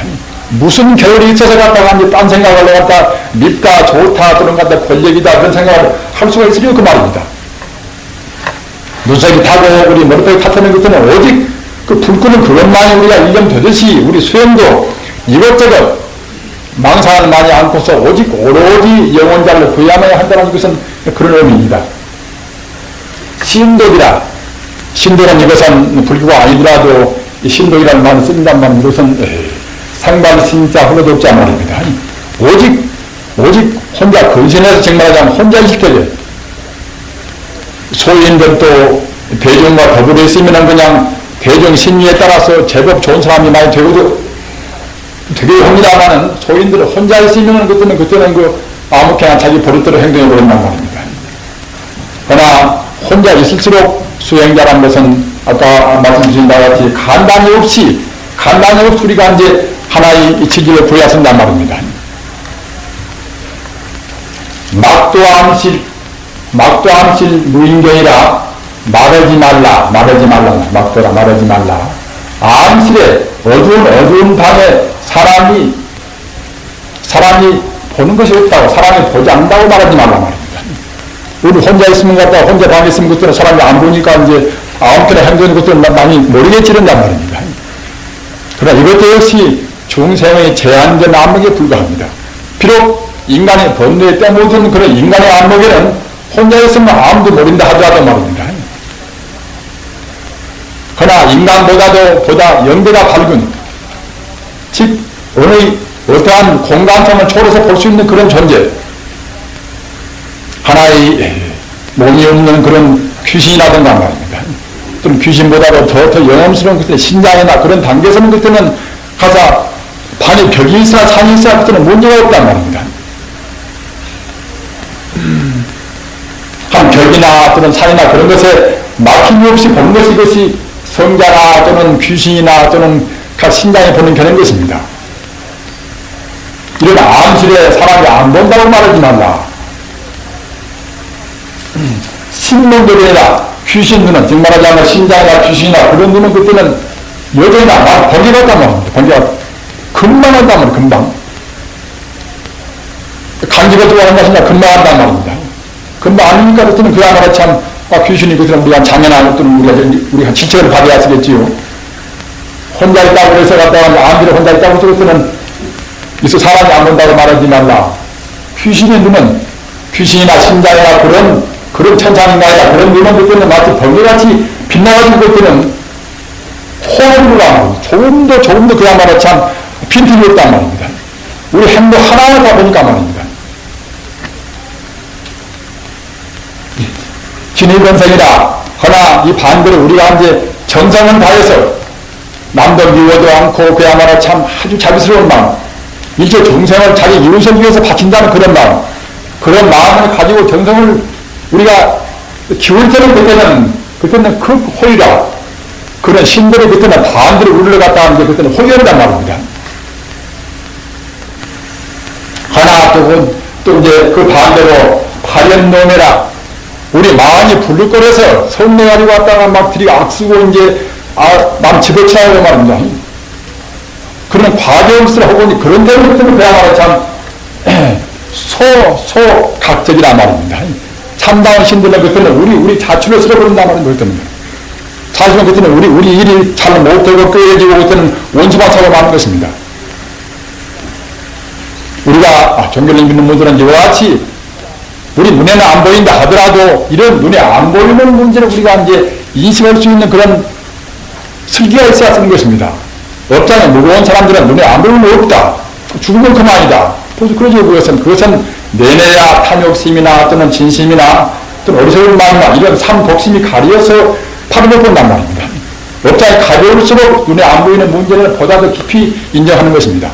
무슨 결이 있어서 갖다가 이제 딴 생각을 갖다 밉다, 좋다, 또는 갖다 권력이다, 그런 생각을 할 수가 있으려 그 말입니다. 눈썹이 타고 우리 머리털이 탔다는 것들은 오직 그 불 끄는 그것만이 우리가 일념되듯이 우리 수행도 이것저것 망상을 많이 않고서 오직 오로지 영원자를 구해야만 한다는 것은 그런 의미입니다. 신독이라, 신독은 이것은 불교가 아니더라도 신독이라는 말을 쓴단 말은 이것은 상반 신자 흘러도 없지 말입니다. 오직 혼자 근신해서 정말하자면 혼자 있을 때에 소인들도 대중과 더불어 있으면 그냥 대중 신의에 따라서 제법 좋은 사람이 많이 되고도 되게 합니다만은 소인들은 혼자 있으면 그때는 그 아무렇게나 자기 버릇대로 행동해 버린단 말입니다. 그러나 혼자 있을수록 수행자란 것은 아까 말씀드린 바와 같이 간단히 없이 우리가 이제 하나의 지지를 보여야 한단 말입니다. 막도암실 무인경이라 말하지 말라. 막도라 말하지 말라. 암실에 어두운 방에 사람이 보는 것이 없다고, 사람이 보지 않는다고 말하지 말란 말입니다. 우리 혼자 있으면 갔다가 혼자 방에 있으면 그때는 사람이 안 보니까 이제 아무렇게나 행동하는 것들은 많이 모르게 지른단 말입니다. 그러나 이것도 역시 중생의 제한된 안목에 불과합니다. 비록 인간의 번뇌에 때묻은 그런 인간의 안목에는 혼자 있으면 아무도 모른다 하더라도 말입니다. 그러나 인간보다도 보다 영대가 밝은, 즉 어떠한 공간성을 초월해서 볼 수 있는 그런 존재, 하나의 몸이 없는 그런 귀신이라든가 말입니다. 또는 귀신보다도 더 영험스러운 그때는 신장이나 그런 단계에서는 그때는 가서 반이 벽이 있어야 산이 있어야 그때는 문제가 없단 말입니다. 한 벽이나 또는 산이나 그런 것에 막힘이 없이 보는 것이 이것이 성자나 또는 귀신이나 또는 각 신장이 보는 견해인 것입니다. 이런 암실에 사람이 안 본다고 말하지 말라. 신문들이 아니라 귀신 눈은, 즉 말하자면 신장이나 귀신이나 그런 눈은 그때는 여전히나 막 번개 같단 말입니다. 번개가 금방 한단 말이에요. 금방. 감기가 들어가는 것이냐 금방 한단 말입니다. 금방 아니니까 그때는 그야말로 참 귀신이 그때는 우리가 장애나 또는 우리가 지책을 받아야 쓰겠지요. 혼자 있다고 그래서 갔다가 암실에 혼자 있다고 해서 그때는 있어 사람이 안 본다고 말하지 말라. 귀신의 눈은 귀신이나 신장이나 그런 천상인가이나 그런 눈은 그때는 마치 번개같이 빛나가지고 그때는 호흡으로 가고 조금 더 그야말로 참 빈틈이 없단 말입니다. 우리 행동 하나하나 다 보니까 말입니다. 진의변성이다. 허나 이 반대로 우리가 이제 정성을 다해서 남도 미워도 않고 그야말로 참 아주 자비스러운 마음, 일체 중생을 자기 이웃을 위해서 바친다는 그런 마음, 그런 마음을 가지고 정성을 우리가 기울 때는 그때는 그 호의라, 그런 신들이 그때는 반대로 우리를 갖다 하는 게 그때는 호의란 말입니다. 하나 또 이제 그 반대로 발연노매라, 우리 마음이 불룩거려서 성내가지고 왔다가 막 들이 악쓰고 이제 남 집어치하고 말입니다. 그런 과정스러 하고 그런 데는 그때는 그야말로 참 소각적이란 말입니다. 참다운 신들은 그때는 우리 자출을 쓸어버린단 말입니다. 그때는 자출은 그때는 우리 일이 잘 못되고 끄여지고 그때는 원수만 사고 마는 것입니다. 우리가 종교를 믿는 분들은 이와 같이 우리 눈에는 안 보인다 하더라도 이런 눈에 안 보이는 문제를 우리가 이제 인식할 수 있는 그런 슬기가 있어야 쓰는 것입니다. 업장에 무거운 사람들은 눈에 안 보이는 거 없다. 죽은 건 그만이다. 그러죠. 그것은 내내야 탐욕심이나 또는 진심이나 또는 어리석은 마음이나 이런 삼독심이 가려서 팔을 못 본단 말입니다. 업장이 가벼울수록 눈에 안 보이는 문제를 보다 더 깊이 인정하는 것입니다.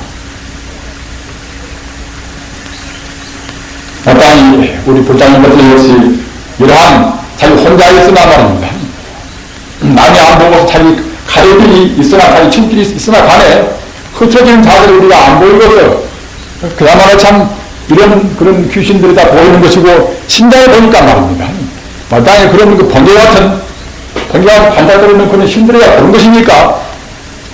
마땅히 우리 불장님 같은 역시 이러한 자기 혼자 있으나 말입니다. 남이 안 보고서 자기 가족들이 있으나 자기 친구들이 있으나 간에 흩어지는 자들을 우리가 안 보이고서 그야말로 참 이런 그런 귀신들이 다 보이는 것이고 신장에 보니까 말입니다. 마땅히 그런 그 번개같은 반짝거리는 그런 신들이가 그런 것이니까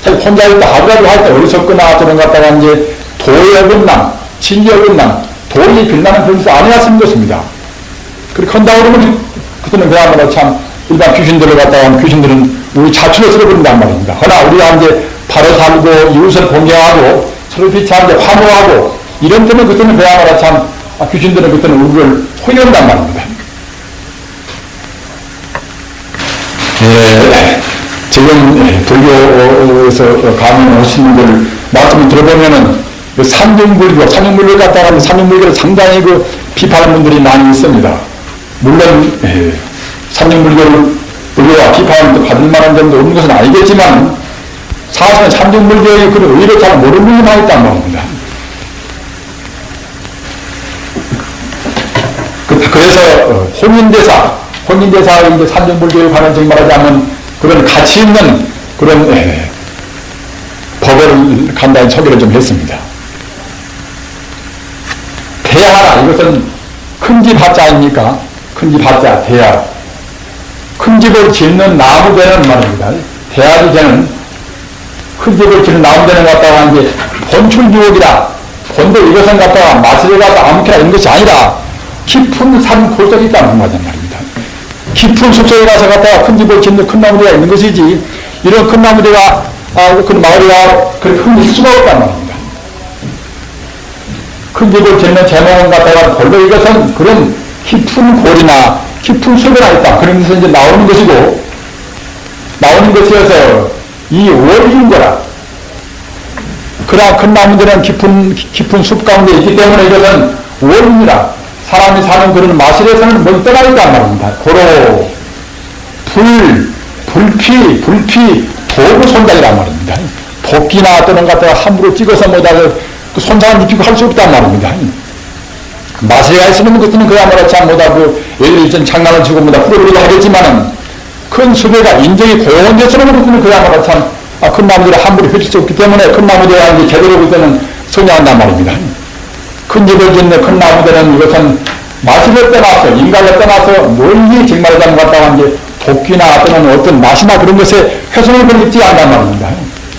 자기 혼자 있다 하더라도 할 때 어리석거나 저런 갖다가 이제 도의 어긋남, 진리의 어긋남, 도리 빛나는 그런 것을 안 해왔는 것입니다. 그렇게 한다고 그러면 그때는 그야말로 참 일반 귀신들을 갖다가 귀신들은 우리 자출을 쓸어버린단 말입니다. 그러나 우리가 이제 바로 살고 이웃을 공경하고 서로 비치하는데 화목하고 이런 때는 그때는 그야말로 참 귀신들은 그때는 우리를 호위한단 말입니다. 지금 불교에서 가면 오시는 걸 말씀을 들어보면은 산중불교 갖다가 산중불교를 상당히 그 비판하는 분들이 많이 있습니다. 물론 산중불교가 비판을 받을 만한 점도 없는 것은 아니겠지만 사실은 산중불교의 그런 의의를 잘 모르는 분이 많이 있단 말입니다. 그래서 혼인대사의 이제 산중불교에 관한 점 말하자면 그런 가치 있는 그런 법을 간단히 소개를 좀 했습니다. 대하라, 이것은 큰 집 하자입니까? 큰 집 하자, 대하. 큰 집을 짓는 나무되는 말입니다. 대하지 되는 흙집을 지는 나온 데는 갖다가 이제 본출유혹이다. 본도 이것은 갖다가 마시러 가서 아무렇게나 있는 것이 아니라 깊은 산 골짜기 있다는 말이란 말입니다. 깊은 숲속에 가서 갖다가 큰 집을 짓는 큰 나무대가 있는 것이지 이런 큰 나무대가 그 마을이가 그렇게 흔들 수가 없단 말입니다. 큰 집을 짓는 제목은 갖다가 본도 이것은 그런 깊은 골이나 깊은 숲에나 있다. 그런 데서 이제 나오는 것이고 나오는 것이어서 이 원리인 거라. 그러나 큰 나무들은 깊은 숲 가운데 있기 때문에 이것은 원리라. 사람이 사는 그런 마실에서는 멀리 떠나 있단 말입니다. 고로 불피 도구 손상이란 말입니다. 도끼나 또는 갖다가 함부로 찍어서 뭐다 그 손상을 입히고 할 수 없단 말입니다. 마실에 있으면 그것은 그야말로 참 뭐다 그 예를 들면 장난을 치고 뭐다 후려부리고 하겠지만은 큰 숲에가 인적이 고요한 데서는 그것은 그야말로 참 큰 나무들이 함부로 펼칠 수 없기 때문에 큰 나무들이 이제 제대로 그때는 성장한단 말입니다. 큰 집을 짓는 큰 나무들은 이것은 마실을 떠나서 인간을 떠나서 멀리 정말이라는 것 같다가 이제 도끼나 또는 어떤 맛이나 그런 것에 훼손을 입지 않단 말입니다.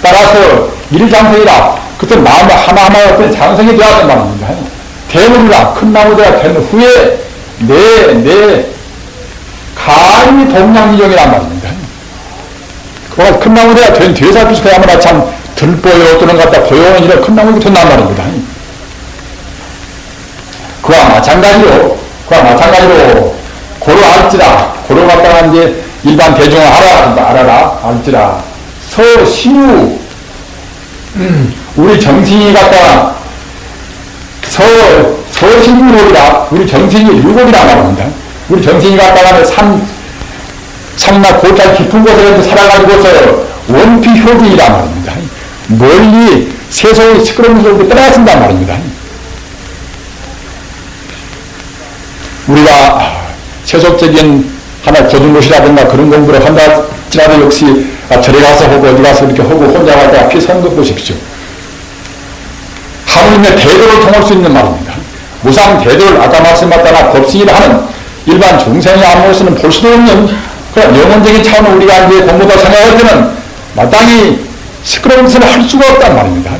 따라서 일장생이라 그것은 나무 하나하나의 어떤 장성이 되었단 말입니다. 대물이라 큰 나무가 된 후에 내 가히 동양이종이란 말입니다. 그가 큰 나무가 된 뒤에서 비슷해야만 참 들보여 또는 갖다 고요한 이런 큰 나무가 된단 말입니다. 그와 마찬가지로 고로 알지라 고로 갖다가 이제 일반 대중은 알아라 알지라 서시우 우리 정신이 갖다가 서신유록이라 우리 정신이 유곡이라 말합니다. 우리 정신이 갖다가 산이나 골짜기 깊은 곳에 살아가지고서 원피효기이라 말입니다. 멀리 세상의 시끄러운 소리를 떠나간단 말입니다. 우리가 세속적인 하나 고등고시라든가 그런 공부를 한다 할지라도 역시 절에 가서 하고 어디 가서 이렇게 하고 혼자 갔다가 피 선 것 보십시오. 하물며 대도를 통할 수 있는 말입니다. 무상 대도를 아까 말씀하셨다나 법승이라 하는 일반 중생의 안목에서는 볼 수도 없는 그런 영혼적인 차원을 우리가 이제 공부도 생각할 때는 마땅히 시끄러운 것은 할 수가 없단 말입니다.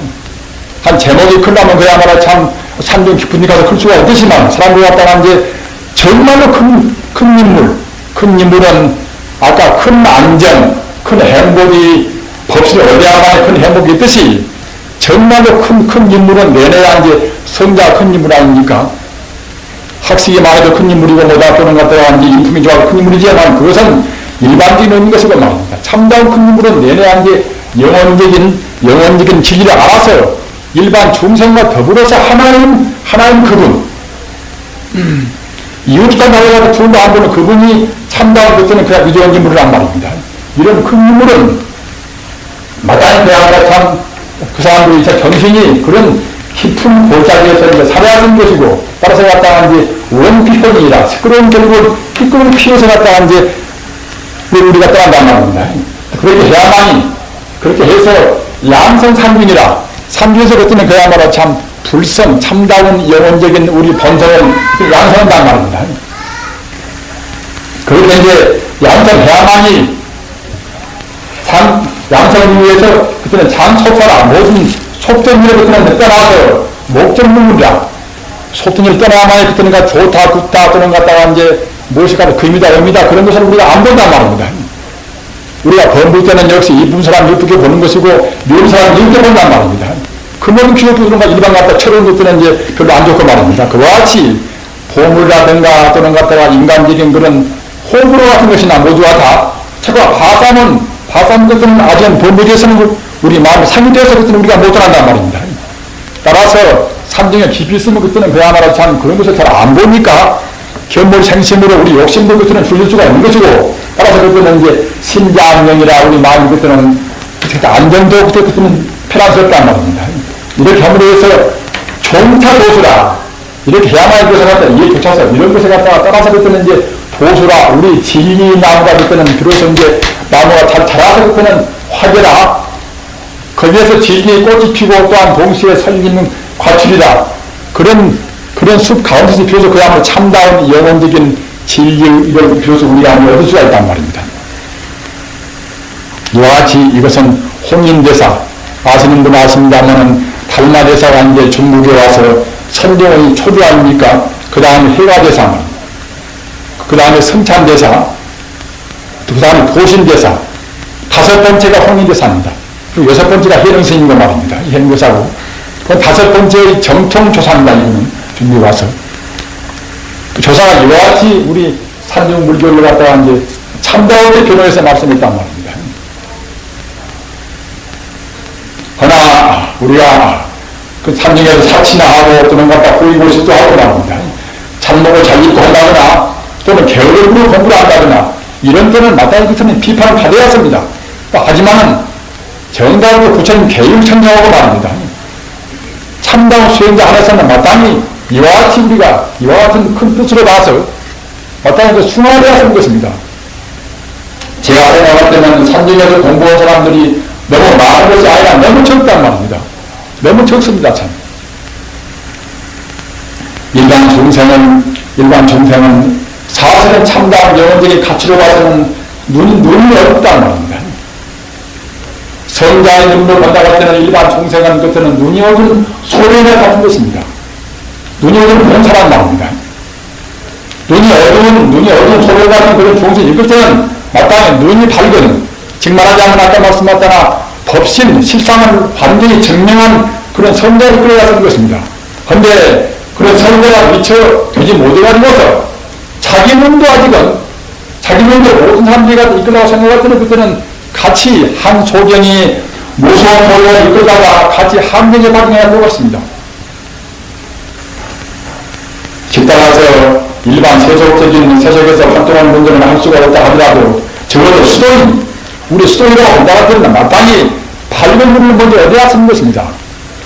한 제목이 크려면 그야말로 참 산중 깊은 데 가서 클 수가 없겠지만 사람들이 갖다가 이제 정말로 큰 인물은 아까 큰 안정, 큰 행복이 법실에 얻어야만의 큰 행복이 있듯이 정말로 큰 인물은 내내야 이제 성자 큰 인물 아닙니까? 학식이 많아도 큰 인물이고 뭐다 또는 갖다가 이제 인품이 좋아도 큰 인물이지만 그것은 일반적인 의미인 것이고 말입니다. 참다운 큰 인물은 내내야 이제 영원적인 진리를 알아서 일반 중생과 더불어서 하나인 그분 이웃과 나라가 둘도 안 보는 그분이 참다운 것들은 그냥 위조한 인물이란 말입니다. 이런 큰 인물은 마땅히 그야말로 참 그 사람들이 정신이 그런 깊은 골짜기에서 이제 살아가는 것이고 따라서 갖다가 이제 원피권이라 시끄러운 결국은 피권을 피해서 갖다가 이제 우리가 떠난단 말입니다. 그렇게 해야만이 그렇게 해서 양성삼균이라 삼균에서 그때는 그야말로 참 불성 참다운 영혼적인 우리 본성을 양성한단 말입니다. 그렇게 이제 양성해야만이 양성을 위해서 그때는 장속사라 모든 속전일을 그때는 떠나서 목적문이라 속전일을 떠나야만이 그때는 좋다 굿다 또는 갖다가 이제 무엇이가 금이다 음이다 그런 것을 우리가 안 본단 말입니다. 우리가 범볼 때는 역시 이쁜 사람 이쁘게 보는 것이고 미운 사람 이쁘게 본단 말입니다. 그 모든 기록도 그런 거 일반 갖다 처럼 것들은 이제 별로 안 좋고 말입니다. 그와 같이 보물이라든가 또는 갖다가 인간적인 그런 호불호 같은 것이나 모두가 다 제가 바사는 것들은 아직 본부에서는 우리 마음이 상기되어서 그때는 우리가 못 떠난단 말입니다. 따라서 삼정에 깊이 있으면 그때는 그야말로 참 그런 것을 잘 안 보니까 견물생심으로 우리 욕심도 그때는 줄일 수가 있는 것이고 따라서 그때는 이제 신자안녕이라 우리 마음이 그때는 안정도 그때는 편안스럽단 말입니다. 이렇게 함으로 해서 종타도수라 이렇게 해야만 것을 갖다 이에 붙여서 이런 것을 갖다가 따라서 그때는 이제 도수라 우리 진리 나무가 그때는 비로소 이제 나무가 잘 자라서 그때는 화개라 거기에서 진리의 꽃이 피고 또한 동시에 설리는 과출이라 그런 숲 가운데서 비로소 그야말로 참다운 영혼적인 진리를 비로소 우리가 얻을 수가 있단 말입니다. 이와 같이 이것은 홍인대사 아시는 분 아십니다만은 달마대사가 이제 중국에 와서 선종의 초두 아닙니까? 그 다음에 해가대사, 그 다음에 성찬대사, 그 다음에 도신대사, 5번째가 홍의대사입니다. 그리고 6번째가 해령스님과 말입니다. 이 행교사고. 그 5번째의 정통조사입니다. 이분은 중국에 와서. 그 조사가 이와 같이 우리 산중 물교를 갖다가 이제 참다운의 변호에서 말씀했단 말입니다. 그러나 우리가 그 산중에서 사치나 하고 또는 갖다 호의고시도 하고 말입니다. 잡목을 잘 읽고 한다거나 또는 게으름으로 공부를 한다거나 이런 때는 마땅히 그처럼 비판을 받아야 합니다. 하지만은 정답으로 부처님 계율 청정하고 말입니다. 참다운 수행자 안에서는 마땅히 이와 같이 우리가 이와 같은 큰 뜻으로 봐서 마땅히 그 숭화되어야 하는 것입니다. 제가 생각할 때는 산중에서 공부한 사람들이 너무 많은 것이 아니라 너무 적단 말입니다. 너무 적습니다, 참. 일반 중생은 사실은 참다운 영혼적인 가치로 봐서는 눈이 어둡단 말입니다. 성자의 눈으로 본다고 할 때는 일반 중생은 그때는 눈이 어두운 소련에 같은 것입니다. 눈이 어두운 그런 사람 말입니다. 눈이 어두운 소련 같은 그런 중생이 있을 때는 마땅히 눈이 밝은, 즉 말하자면 아까 말씀하셨다나 법신, 실상을 완전히 증명한 그런 성자를 끌어야 하는 것입니다. 그런데 그런 성자가 미처 되지 못해가지고서 자기 눈도 아직은, 자기 눈도 모든 사람들이 이끌다고 생각할 때는 그때는 같이 한 소경이 무서운 소리를 이끌다가 같이 함정에 빠져야 할 것 같습니다. 식당 가서 일반 세속에서 활동하는 분들은 할 수가 없다 하더라도 적어도 수도인, 우리 수도인이라고 한다고 하면 마땅히 밝은 눈을 먼저 얻어야 하는 것입니다.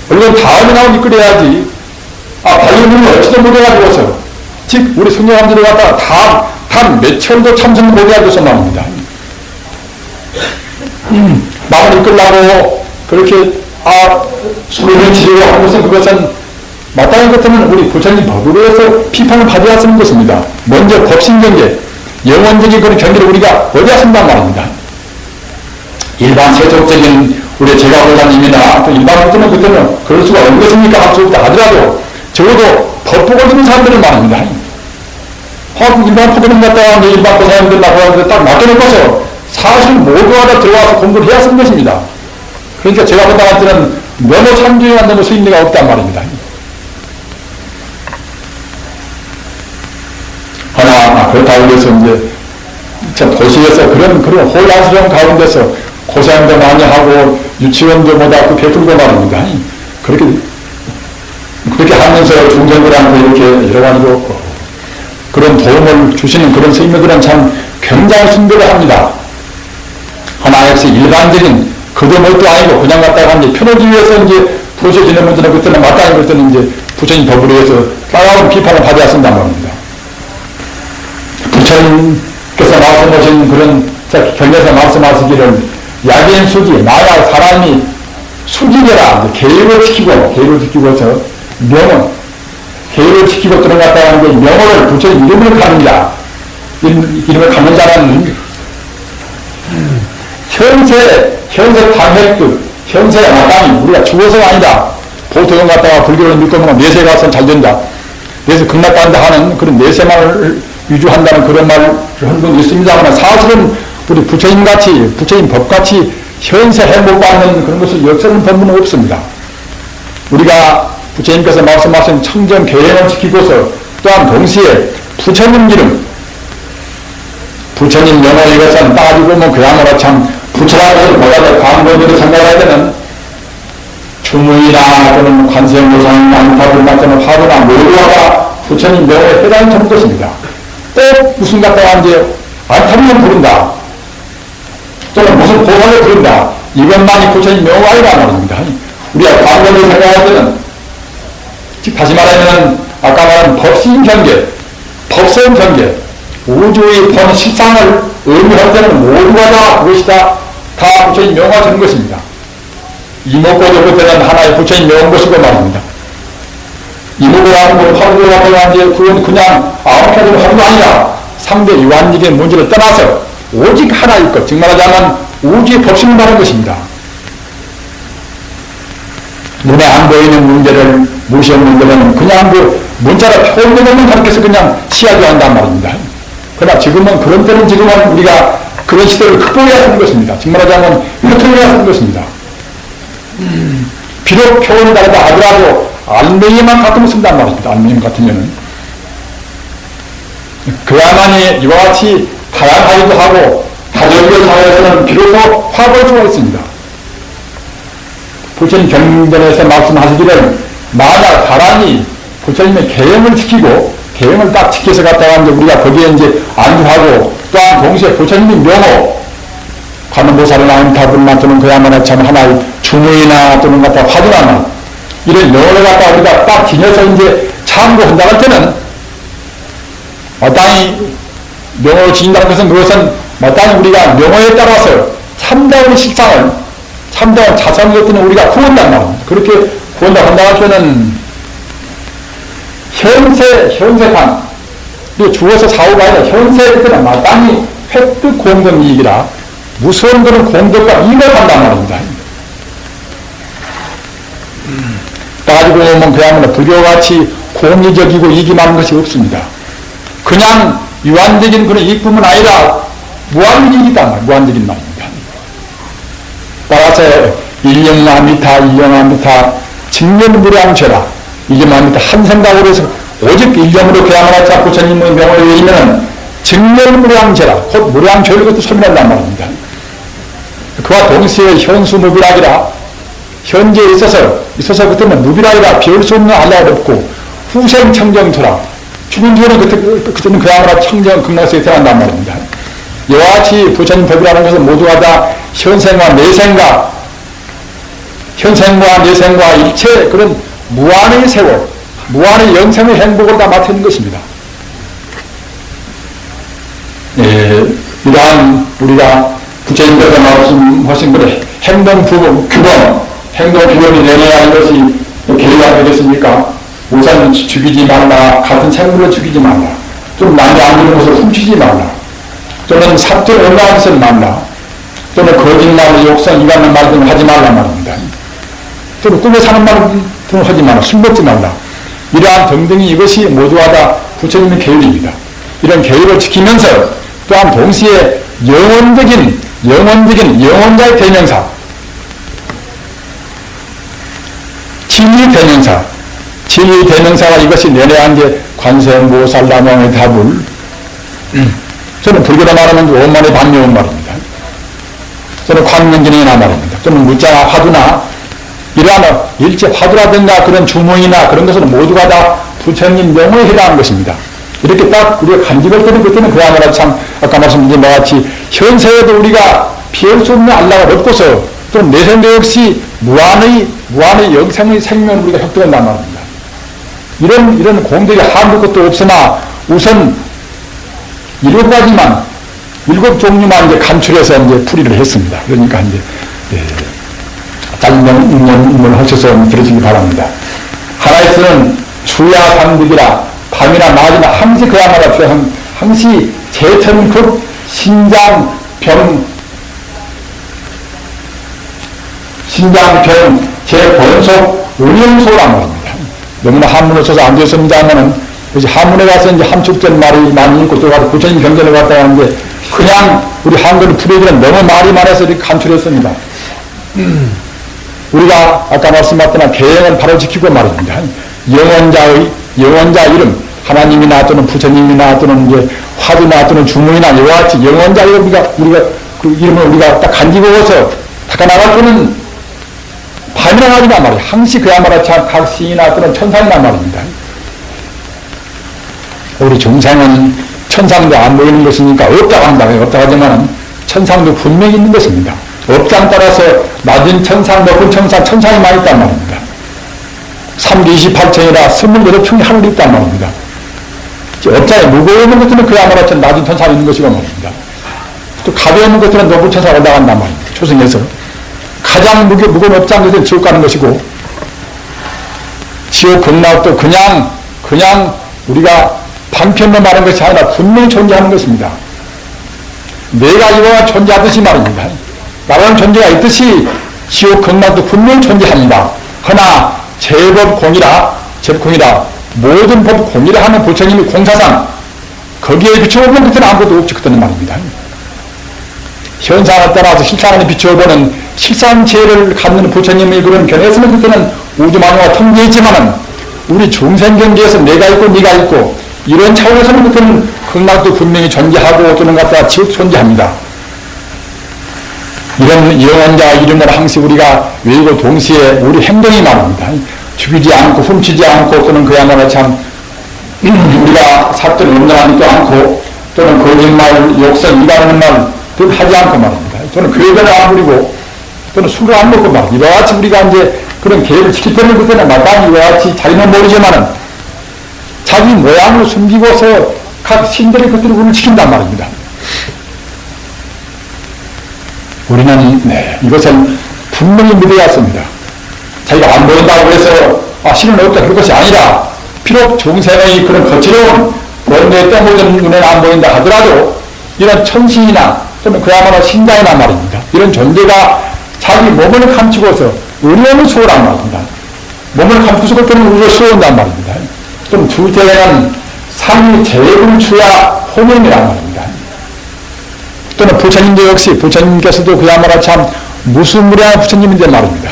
물론 다음에 나온 이끌어야지, 밝은 눈을 얻지도 못해가지고서, 즉, 우리 성령함들을 갖다가 단 몇천도 참선 못해가지고서 말입니다. 마음을 이끌라고 그렇게 소리를 지르고 하는 것은 그것은 마땅히 같으면 우리 부처님 법으로 해서 비판을 받아야 하는 것입니다. 먼저 법신경계, 영원적인 그런 경계를 우리가 얻어야 한단 말입니다. 일반 세속적인 우리 제가볼라님이나 또 일반 분들은 그때는 그럴 수가 없는 것입니까? 할 수 없다 하더라도 적어도 법보고 있는 사람들은 말입니다. 일반 포교는 갖다가 일반 고사님들라고 하는데 딱 맡겨놓고서 사실 모두가 다 들어와서 공부를 해야 하는 것입니다. 그러니까 제가 본다고 할 때는 너무 참조해야 너무 수익리가 없단 말입니다. 하나, 그렇다고 해서 이제, 참 도시에서 그런 혼란스러운 가운데서 고생도 많이 하고, 유치원도 뭐다, 베풀고 말입니다. 그렇게 하면서 중생들한테 이렇게 여러 가지로 그런 도움을 주시는 그런 스님들은 참 굉장히 순대를 합니다. 하나, 역시 일반적인 그도 뭣도 아니고 그냥 갖다가 이제 편하기 위해서 이제 부서지는 분들은 그때는 마땅히 그때는 이제 부처님 법으로 해서 따가운 비판을 받아야 쓴단 말입니다. 부처님께서 말씀하신 그런 경에서 말씀하시기를 야견 수기, 나야 사람이 수기되라, 계율을 지키고서 명은, 계율을 지키고 들어갔다가 이제 명호를 부처님 이름을 가는 자, 이름을 가는 자는 현세 방획득, 현세에 마땅히 우리가 죽어서가 아니다. 보통은 갖다가 불교를 믿고 보면 내세 가서는 잘 된다. 내세 극락간다 하는 그런 내세만을 위주한다는 그런 말을 한 분도 있습니다만 사실은 우리 부처님같이, 부처님 법같이 현세 행복받는 그런 것을 역사는 법문은 없습니다. 우리가 부처님께서 말씀하신 청정 계행을 지키고서 또한 동시에 부처님 이름, 부처님 영어 이것은 따지고 뭐 그야말로 참 부처라고 뭐라도 광고들을 생각해야 되는 주무이나 또는 관세음보살이나 안타불 같은 화두나 모두가 부처님 명호에 해당이 되는 것입니다. 꼭 무슨 갖다가 이제 안타불만 부른다 또는 무슨 보살을 부른다 이것만이 부처님 명호가 아니라 말입니다. 우리가 광고를 생각할 때는 즉 다시 말하면 아까 말한 법신 경계, 법성 경계, 우주의 본 실상을 의미할 때는 모두가 다 그것이다. 다 부처님 명호가 되는 것입니다. 이목고도 그때는 하나의 부처님 명호인 것이고 말입니다. 이목고라는 건 화두가 되가 이제 그건 그냥 아무 가지로 화두가 아니라 상대 유한직의 문제를 떠나서 오직 하나일 것, 즉 말하자면 우주의 법신을 말하는 것입니다. 눈에 안 보이는 문제를 무시하는 데는 그냥 그 문자로 표현되는 가르쳐서 그냥 시하게 한단 말입니다. 그러나 지금은 그런 때는 지금은 우리가 그런 시대를 극복해야 하는 것입니다. 정말 하자면 획득해야 하는 것입니다. 비록 표현이 다르다 하더라도 알맹이만 같으면 쓴단 말입니다. 알맹이만 같으면은. 그야만이 이와 같이 다양하기도 하고 다정교 사회에서는 비로소 화볼 수가 있습니다. 부처님 경전에서 말씀하시기를 만약 사람이 부처님의 계명을 지키고 계명을 딱 지켜서 갔다가 이제 우리가 거기에 이제 안주하고 또한 동시에 부처님의 명호 관음보살이나 인타불나 또는 그야말로 참 하나의 주무이나 또는 갖다 화두나 이런 명호를 갖다 우리가 딱 지녀서 이제 참고한다 할 때는 마땅히 명호를 지닌다는 것은 그것은 마땅히 우리가 명호에 따라서 참다운 식상을 참다운 자성을 때는 우리가 구원단 말입니다. 그렇게 구원다 한다 할 때는 현세판 죽어서 사후가 아니라 현세에 때는 마땅히 획득 공덕 이익이라 무서운 것은 공덕과 이익을 한단 말입니다. 따지고 보면 그야말로 불교같이 공의적이고 이익이 많은 것이 없습니다. 그냥 유한적인 그런 이익뿐만 아니라 무한적인 이익이 있단 말이에요. 무한적인 말입니다. 따라서 일령만미타 일령만미타 직념무량죄라 이게만미타 한 생각으로 해서 오직 일념으로 그야말로 자꾸 부처님의 명을 외우면 직념무량죄라 곧 무량죄를 것도 소멸한단 말입니다. 그와 동시에 현수무비락이라 현재에 있어서 그때는 무비락이라 비울 수 없는 알라가 없고 후생청정토라 죽은 뒤에는 그때는 그야말로 청정 극락세에 태어난단 말입니다. 이와 같이 부처님 법이라는 것은 모두가 다 현생과 내생과 일체 그런 무한의 세월, 무한의 영생의 행복을 다 맡은 것입니다. 이러한 우리가 부처님께서 말씀하신 그래 행동규범이 내려야 하는 것이 계기가 되겠습니까? 우선 죽이지 말라, 같은 생물을 죽이지 말라, 좀 남이 안 주는 것을 훔치지 말라, 또는 사적 온라인 짓을 말라, 또는 거짓말, 욕성, 이간한 말 등을 하지 말란 말입니다. 또는 꿈에 사는 말 등을 하지 말라, 술 먹지 말라. 이러한 등등이 이것이 모두가 다 부처님의 계율입니다. 이런 계율을 지키면서 또한 동시에 영원적인 영혼자의 대명사, 진리의 대명사가 이것이 내려한 게 관세음보살남왕의 답을 저는 불교로 말하면 원만의 반명은 말입니다. 저는 관명진이나 말입니다. 저는 무자나 화두나 이러한 일체 화두라든가 그런 주몽이나 그런 것은 모두가 다 부처님 명호에 해당하는 것입니다. 이렇게 딱 우리가 간직을 때는 그때는 그야말로 참 아까 말씀드린 바와 같이 현세에도 우리가 피할 수 없는 안락을 얻고서 또 내생도 역시 무한의 영생의 생명을 우리가 획득한단 말입니다. 이런 공덕이 한두 것도 없으나 우선 7 종류만 이제 간출해서 이제 풀이를 했습니다. 그러니까 이제 짧은 하셔서 들으시기 바랍니다. 하나에서는 주야상득이라 밤이나 낮이나 항시 그야말로 항시 제천급 신장병 제본속 운영소란 말입니다. 너무나 한문을 써서 안 되었습니다만은 한문에 가서 이제 함축된 말이 많이 있고 또 가서 부처님 경전을 갔다 하는데 그냥 우리 한글을 풀이기는 너무 말이 많아서 이렇게 간출했습니다. 우리가 아까 말씀하셨던 계행을 바로 지키고 말입니다. 영원자 이름, 하나님이나 또는 부처님이나 또는 이제 화두나 또는 주문이나 이와 같이 영원자 이름 우리가 그 이름을 우리가 딱 간직어서 닦아나갈 때는 밤이나 낮이나 말이에요. 항시 그야말로 각 신이나 또는 천상이나 말입니다. 우리 중생은 천상도 안 보이는 것이니까 없다고 한다고요. 없다고 하지만 천상도 분명히 있는 것입니다. 업장 따라서 낮은 천상, 높은 천상이 많이 있단 말입니다. 328천이라 28층이 하늘이 있단 말입니다. 업장에 무거운 것들은 그야말로 낮은 천상이 있는 것이고 말입니다. 또 가벼운 것들은 높은 천상에 올라간단 말입니다. 초승에서. 가장 무거운 업장 것은 지옥 가는 것이고, 지옥 극락도 그냥 우리가 반편로 말하는 것이 아니라 분명히 존재하는 것입니다. 내가 이와 존재하듯이 말입니다. 나라는 존재가 있듯이 지옥 극락도 분명히 존재합니다. 허나 제법 공이라 모든 법 공이라 하는 부처님이 공사상 거기에 비추어보면 그때는 아무것도 없지 그때는 말입니다. 현상을 따라서 실상에 비추어보는 실상체를 갖는 부처님의 그런 견해에서는 그때는 우주만유가 통제했지만은 우리 중생경계에서 내가 있고 네가 있고 이런 차원에서는 그때는 극락도 분명히 존재하고 또는 갖다 지옥 존재합니다. 이런 영원자 이름을 항상 우리가 외우고 동시에 우리 행동이 말합니다. 죽이지 않고 훔치지 않고 또는 그야말로 참 우리가 샀던 음란하지도 않고 또는 거짓말, 욕설, 이간하는 말 하지 않고 말입니다. 또는 괴변을 안 부리고 또는 술을 안 먹고 말입니다. 이와 같이 우리가 이제 그런 계획을 지킬 때는 그때는 마땅히 이와 같이 자기는 모르지만은 자기 모양을 숨기고서 각 신들의 것들을 우리를 지킨단 말입니다. 우리는 이것을 분명히 믿어야 했습니다. 자기가 안 보인다고 해서 신은 없다 그런 것이 아니라 비록 중생의 그런 거칠어온 원래에 떠보던 눈에는 안 보인다 하더라도 이런 천신이나 또는 그야말로 신자이나 말입니다. 이런 존재가 자기 몸을 감추고서 의료를 수호란 말입니다. 몸을 감추고 또는 의료를 수호한단 말입니다. 또는 주제는 상위 제불주야 호명이란 말입니다. 또는 부처님도 역시 부처님께서도 그야말로 참 무수무량한 부처님인데 말입니다.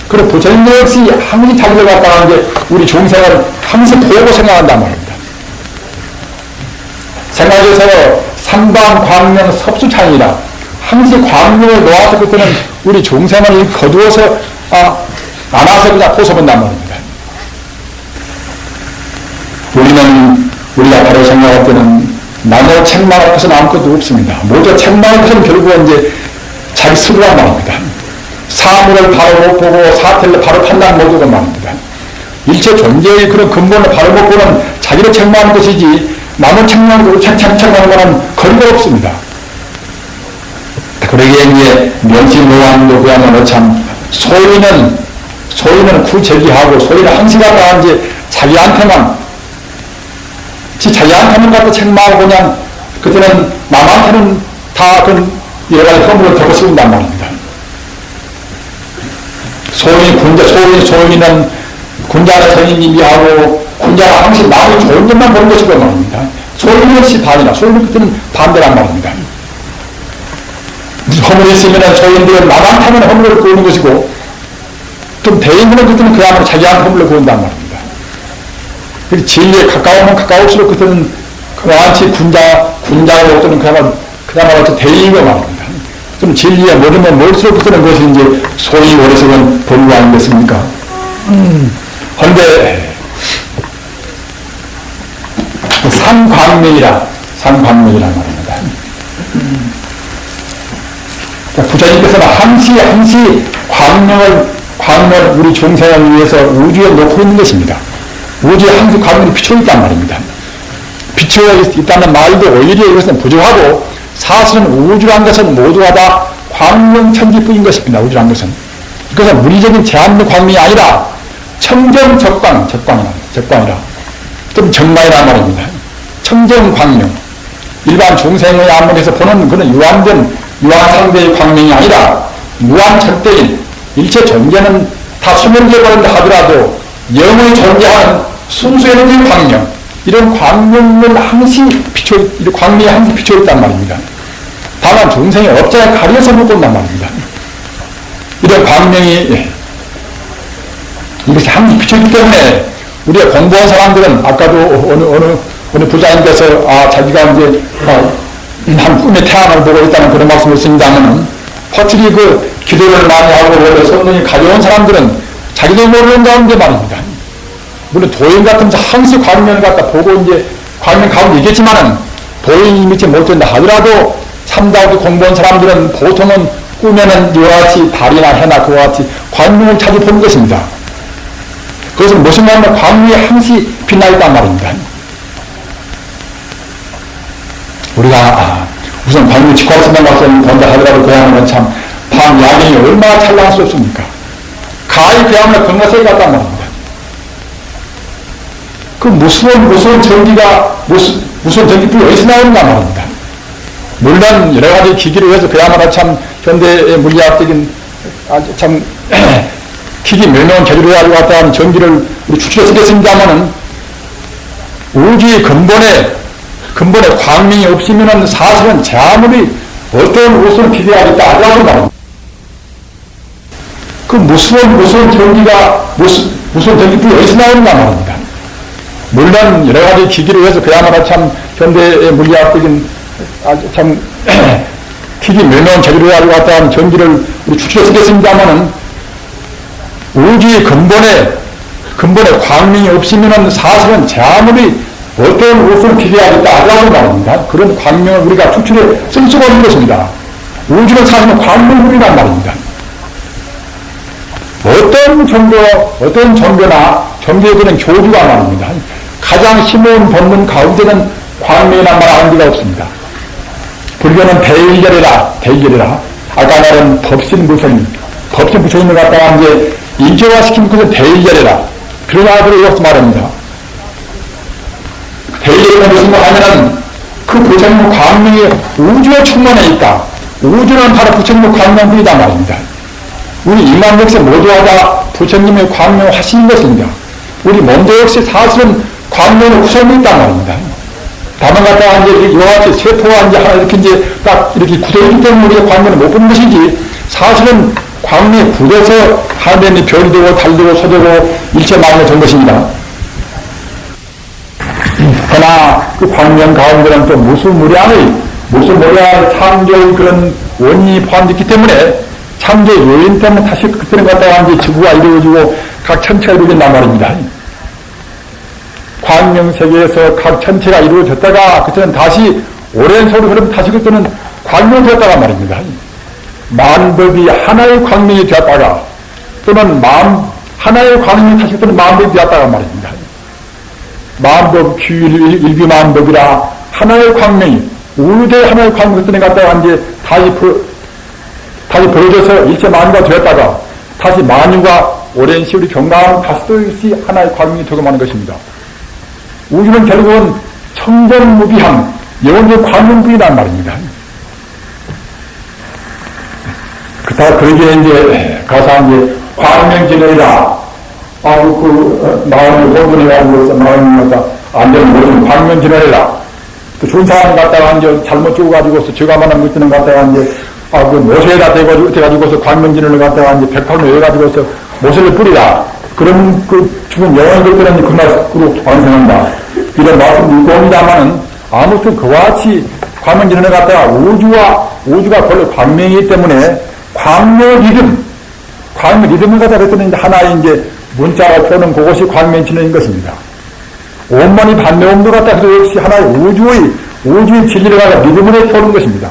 그리고 부처님도 역시 항상 자기를 갖다가 이제 우리 중생을 항상 보고 생각한단 말입니다. 생각해서 삼방 광명 섭수창이라 항상 광명을 놓아서 그때는 우리 중생을 거두어서 안아서 그냥 포섭한단 말입니다. 우리가 바로 생각할 때는 나무 책망할 것은 아무것도 없습니다. 모두 책망할 것은 결국은 이제 자기 스스로란 말입니다. 사물을 바로 못 보고 사태를 바로 판단 못하고 말입니다. 일체 존재의 그런 근본을 바로 못 보는 자기를 책망하는 것이지 남을 책망하고 책망하는 것은 거리가 없습니다. 그러기에 이제 명심노왕도 그야말로 참 소인은 구제기하고 소인은 항시가 이제 자기한테만 갖다 책망하고 그냥 그때는 남한테는 다 그런 여러 가지 허물을 덮어 씌운단 말입니다. 소인은 군자의 선인님이 하고 군자가 항상 남의 좋은 점만 보는 것이고 말입니다. 소인은 반이라 소인은 그때는 반대란 말입니다. 허물이 있으면 소인들은 남한테는 허물을 구하는 것이고 좀 대인들은 그때는 그야말로 자기한테 허물을 구한단 말입니다. 진리에 가까우면 가까울수록 그때는 그만치 군자고 또는 그야말로 대인이고 말입니다. 좀 진리에 모르면 멀수록 그때는 그것이 이제 소위 오래서는 본거 아니겠습니까? 그런데 상광명이란 말입니다. 부처님께서는 항시 광명을 우리 중생을 위해서 우주에 놓고 있는 것입니다. 우주에 항상 광명이 비춰 있단 말입니다. 비춰 있다는 말도 오히려 이것은 부족하고 사실은 우주란 것은 모두가 다 광명천지뿐인 것입니다. 우주란 것은. 그것은 물리적인 제한된 광명이 아니라 청정적광이라 좀 정광이란 말입니다. 청정광명. 일반 중생의 안목에서 보는 그런 유한상대의 광명이 아니라 무한철대인 일체 존재는 다 소멸되어버린다 하더라도 영의 존재하는 순수에너지의 광명, 이런 광명을 광명이 항상 비춰있단 말입니다. 다만 중생의 업자에 가려서 못 본단 말입니다. 이런 광명이 이것이 항상 비춰있기 때문에 우리가 공부한 사람들은 아까도 어느 부자님께서 자기가 이제 한 꿈에 태양을 보고 있다는 그런 말씀을 했습니다만은 확실히 그 기도를 많이 하고 원래 성령이 가져온 사람들은 자기도 모르는 가운데 말입니다. 물론 도인 같은 항상 광명을 갖다 보고 이제 광명 가운데 있겠지만은 도인이 믿지 못된다 하더라도 참다하게 공부한 사람들은 보통은 꿈에는 이와 같이 달이나 해나 그와 같이 광명을 자주 보는 것입니다. 그것은 무슨 말이냐면 광명이 항시 빛나 있단 말입니다. 우리가 우선 광명 직화선만 가서 본다 하더라도 그야말로 참 밤 야경이 얼마나 찬란할 수 없습니까? 가히 그야말로 건너서에 갔단 말입니다. 그 무서운 전기가 무서운 전기불이 어디서 나오는가 말입니다. 물론 여러 가지 기기를 해서 그야말로 참 현대의 물리학적인 참 기기 멸망 제대로 가지고 왔다 하는 전기를 우리 추출해 쓰겠습니다만은 우주의 근본에 광명이 없으면은 사실은 제 아무리 어떤 옷을 기대하겠다 하더라도 말입니다. 그 무서운 전기가, 무서운 전기불이 어디서 나오는가 말입니다. 물론 여러 가지 기기를 해서 그야말로 참 현대의 물리학적인 아주 참 기기 멸망 제대로 가지고 왔다 하는 전기를 우리 추출해 쓰겠습니다만은 우주의 근본에 광명이 없으면은 사실은 제 아무리 어떤 옷을 기대하겠다 하더라도 말입니다. 그런 광명을 우리가 추출해 쓸 수가 없는 것입니다. 우주는 사실은 광명물이란 말입니다. 어떤 종교나 종교에 그런 교주가 말입니다. 가장 힘은 본문 가운데는 광명이란 말 아는 데가 없습니다. 불교는 대일절이라. 아까 말한 법신 부처님을 갖다가 이제 인격화시킨 것은 대일절이라. 그러나 이렇게 말합니다. 대일절이 무슨 말 하면은 그 부처님 광명이 우주에 충만해 있다. 우주는 바로 부처님의 광명뿐이다 말입니다. 우리 인간 역시 모두가 다 부처님의 광명 화신인 것입니다. 우리 몸도 역시 사실은 광명의 구성이 있단 말입니다. 다만 갖다가 이제 이와 같이 세포가 이제 하나 이렇게 딱 이렇게 굳어있기 때문에 우리가 광명을 못 보는 것이지, 사실은 광명이 굳어서 하늘에 별이 되고 달되고 소되고 일체 만물이 된 것입니다. 그러나 그 광명 가운데는 또 무수무량의 창조의 그런 원인이 포함되어 있기 때문에 창조 요인 때문에 다시 그때는 갖다가 이제 지구가 이루어지고 각 천체가 이루어진단 말입니다. 광명 세계에서 각 천체가 이루어졌다가 그때는 다시 오랜 세월이 흐르면 다시 그때는 광명이 되었다가 말입니다. 만법이 하나의 광명이 되었다가 또는 하나의 광명이 다시 그때는 만법이 되었다가 말입니다. 만법 일비만법이라 하나의 광명이 우주의 하나의 광명이 그때는 갖다가 이제 다시 벌어져서 일체 만유가 되었다가 다시 만유가 오랜 세월이 경과하면 다시 또 역시 하나의 광명이 되고 마는 것입니다. 우주는 결국은 청정무비한 영원적 광명뿐이란 말입니다. 그러기에 이제 가서 이제 광명진이라 마음을 혼돈해가지고 마음이 갖다 안 되는 모든 광명진이라 또 좋은 사람 갖다가 이제 잘못 죽어가지고서 저가만한 것들은 갖다가 이제 그 모세에다 대가지고서 광명진을 갖다가 이제 백합을 외가지고서 모세를 뿌리라. 그런 그 죽은 영원한 것들은 그 말씀으로 완성한다. 이런 말씀 읽고 옵니다만은 아무튼 그와 같이 광명진을 갖다가 우주가 본래 광명이기 때문에 광명 리듬을 갖다 그랬더니 하나의 이제 문자가 표는 그것이 광명진인 것입니다. 온만이 반대음도 갖다 그 역시 하나의 우주의 진리를 갖다 리듬으로 표는 것입니다.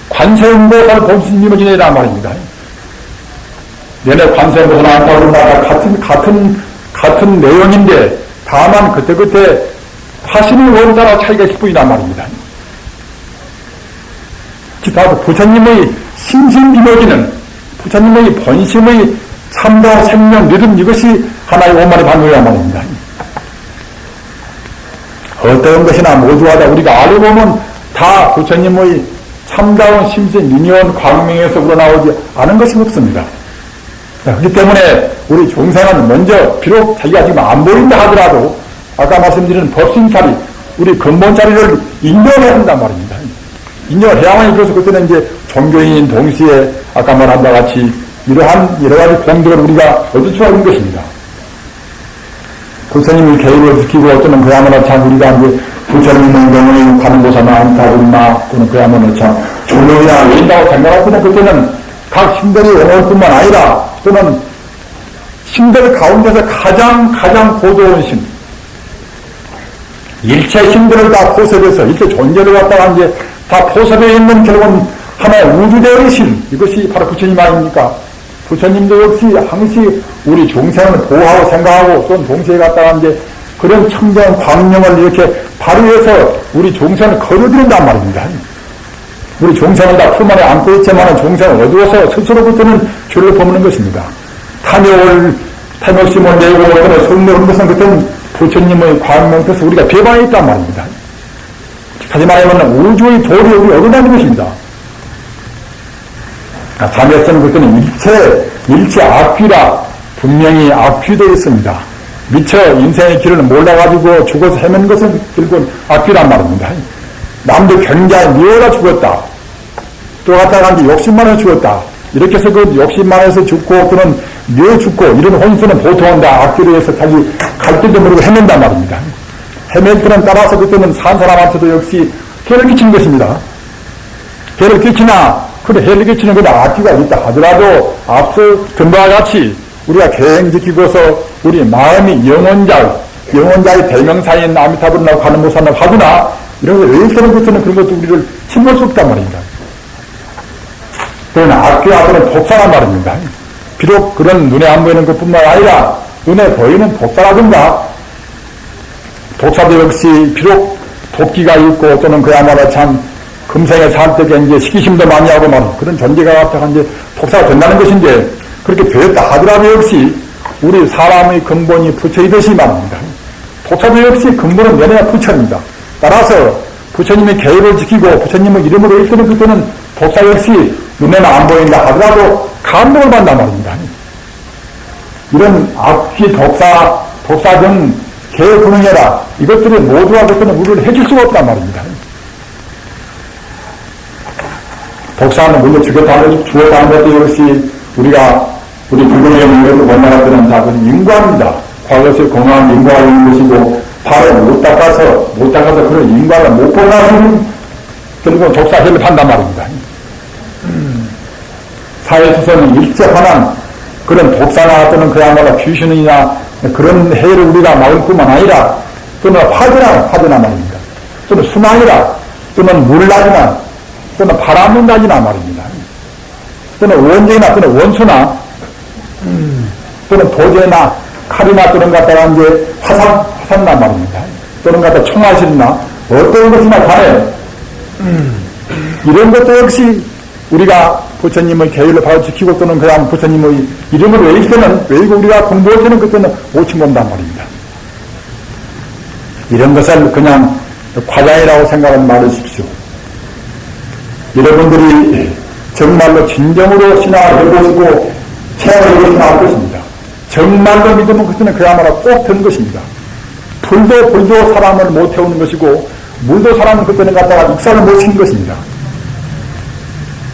관세음보살 본스님이란 말입니다. 내내 관세음보살 안타고 같은 내용인데 다만 그때 화신의 원자와 차이가 있을 뿐이란 말입니다. 바로 부처님의 신신비묘기는 부처님의 본심의 참다 생명 리듬 이것이 하나의 원만의 반응이란 말입니다. 어떤 것이나 모두가 다 우리가 알고 보면 다 부처님의 참다운 심신 미묘한 광명에서 우러나오지 않은 것이 없습니다. 그렇기 때문에 우리 중생은 먼저 비록 자기가 지금 안 보인다 하더라도 아까 말씀드린 법신자리 우리 근본자리를 인정해야 한단 말입니다. 인정을 해야만이 그래서 그때는 이제 종교인인 동시에 아까 말한 바와 같이 이러한 여러 가지 공덕을 우리가 얻을 수가 있는 것입니다. 부처님의 계율을 지키고 어쩌면 그야말로 참 우리가 이제 부처님의 경우에 관보사나 안타구나 또는 그야말로 참 조명이나 외인다고 생각할 때는 그때는 각 신들이 오늘 뿐만 아니라 또는 신들 가운데서 가장 고도한 신 일체 신들을 다 포섭해서 일체 존재를 갖다가 이제 다 포섭해 있는 결국은 하나의 우주대의 신 이것이 바로 부처님 아닙니까? 부처님도 역시 항시 우리 종생을 보호하고 생각하고 또 동시에 갖다가 이제 그런 청정 광명을 이렇게 발휘해서 우리 종생을 거둬들인단 말입니다. 우리 종생을 다 품 안에 안고 있지만 종생을 어두워서 스스로부터는 죄를 범하는 것입니다. 탐욕심을 내고 어떤 성내는 것은 그때는 부처님의 광명 뜻을 우리가 배반해 있단 말입니다. 다시 말하면 우주의 도리 우리 어긋나는 것입니다. 자멸성 그때는 일체 악귀라 분명히 악귀도 있습니다. 미처 인생의 길을 몰라가지고 죽어서 헤맨 것은 결국은 악귀란 말입니다. 남도 굉장히 미워가 죽었다. 또 갖다가 이제 욕심만 해서 죽었다. 이렇게 해서 그 욕심만 해서 죽고 또는 미워 죽고 이런 혼수는 보통은 다 악귀로 해서 자기 갈 길도 모르고 헤맨단 말입니다. 헤맬 때는 따라서 그때는 산 사람한테도 역시 해를 끼친 것입니다. 해를 끼치나 그래 해를 끼치는 건 악귀가 있다 하더라도 앞서 든 바와 같이 우리가 계행 지키고서 우리 마음이 영혼자의 대명사인 아미타불나고 가는 모사나 하구나 이런 거 왜 있다는 것은 그런 것도 우리를 침몰 수 없단 말입니다. 그러나 악귀하고는 독사란 말입니다. 비록 그런 눈에 안 보이는 것뿐만 아니라 눈에 보이는 독사라든가 독사도 역시 비록 도끼가 있고 또는 그야말로 참 금생에 살 때에 이제 시기심도 많이 하고 말은 그런 존재가 갖다가 이제 독사가 된다는 것인데 그렇게 되었다 하더라도 역시 우리 사람의 근본이 부처이듯이 말입니다. 독사도 역시 근본은 연애가 부처입니다. 따라서 부처님의 계율을 지키고 부처님의 이름으로 일뜨는 그때는 독사 역시 눈에는 안 보인다 하더라도 감동을 받는단 말입니다. 이런 악기 독사 등 개분응해라 이것들이 모두가 그때는 우리를 해줄 수가 없단 말입니다. 독사는 물론 죽었다는 것도 역시 우리 불교의 문제도 원나라 때는 다 인과입니다. 과거에 공허한 인과가 있는 것이고 발을 못 닦아서 그런 인과를 못 보나서는 결국은 독사해를 판단 말입니다. 사회에서는 일제환한 그런 독사나 또는 그야말로 귀신이나 그런 해를 우리가 막을 뿐만 아니라 또는 화재나 말입니다. 또는 수망이라 또는 물난이나 또는 바람문난이나 말입니다. 또는 원죄나 또는 원수나 또는 도제나 칼이나 또는 갖다가 이제 화산나 말입니다. 또는 갖다 총알실이나 어떤 것이나 간에 이런 것도 역시 우리가 부처님의 계율을 바로 지키고 또는 그냥 부처님의 이름을 외울 때는 외우고 우리가 공부할 때는 그때는 오침 본단 말입니다. 이런 것을 그냥 과장이라고 생각하지 말으십시오. 여러분들이 정말로 진정으로 신앙을 해보시고 체험해보시면 알 것입니다. 정말로 믿으면 그때는 그야말로 꼭 된 것입니다. 불도 사람을 못 태우는 것이고 물도 사람은 그때는 갖다가 익사를 못 시킨 것입니다.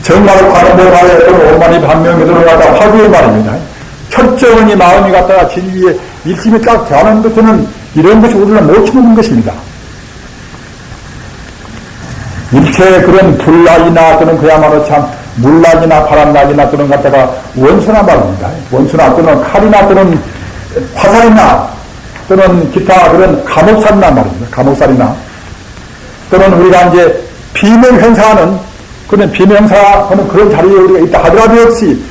정말로 관음보 말에 또는 오만이 반명에 들어가다 화두의 말입니다. 철저히 마음이 갖다가 진리에 일심이 딱 대하는 것은 이런 것이 우리를 못 치는 것입니다. 일체의 그런 불락이나 또는 그야말로 참 물락이나 바람락이나 또는 갖다가 원수나 말입니다. 원수나 또는 칼이나 또는 화살이나 또는 기타 그런 감옥살이나 말입니다. 감옥살이나 또는 우리가 이제 비명행사하는 그런 비명행사하는 그런 자리에 우리가 있다 하더라도 역시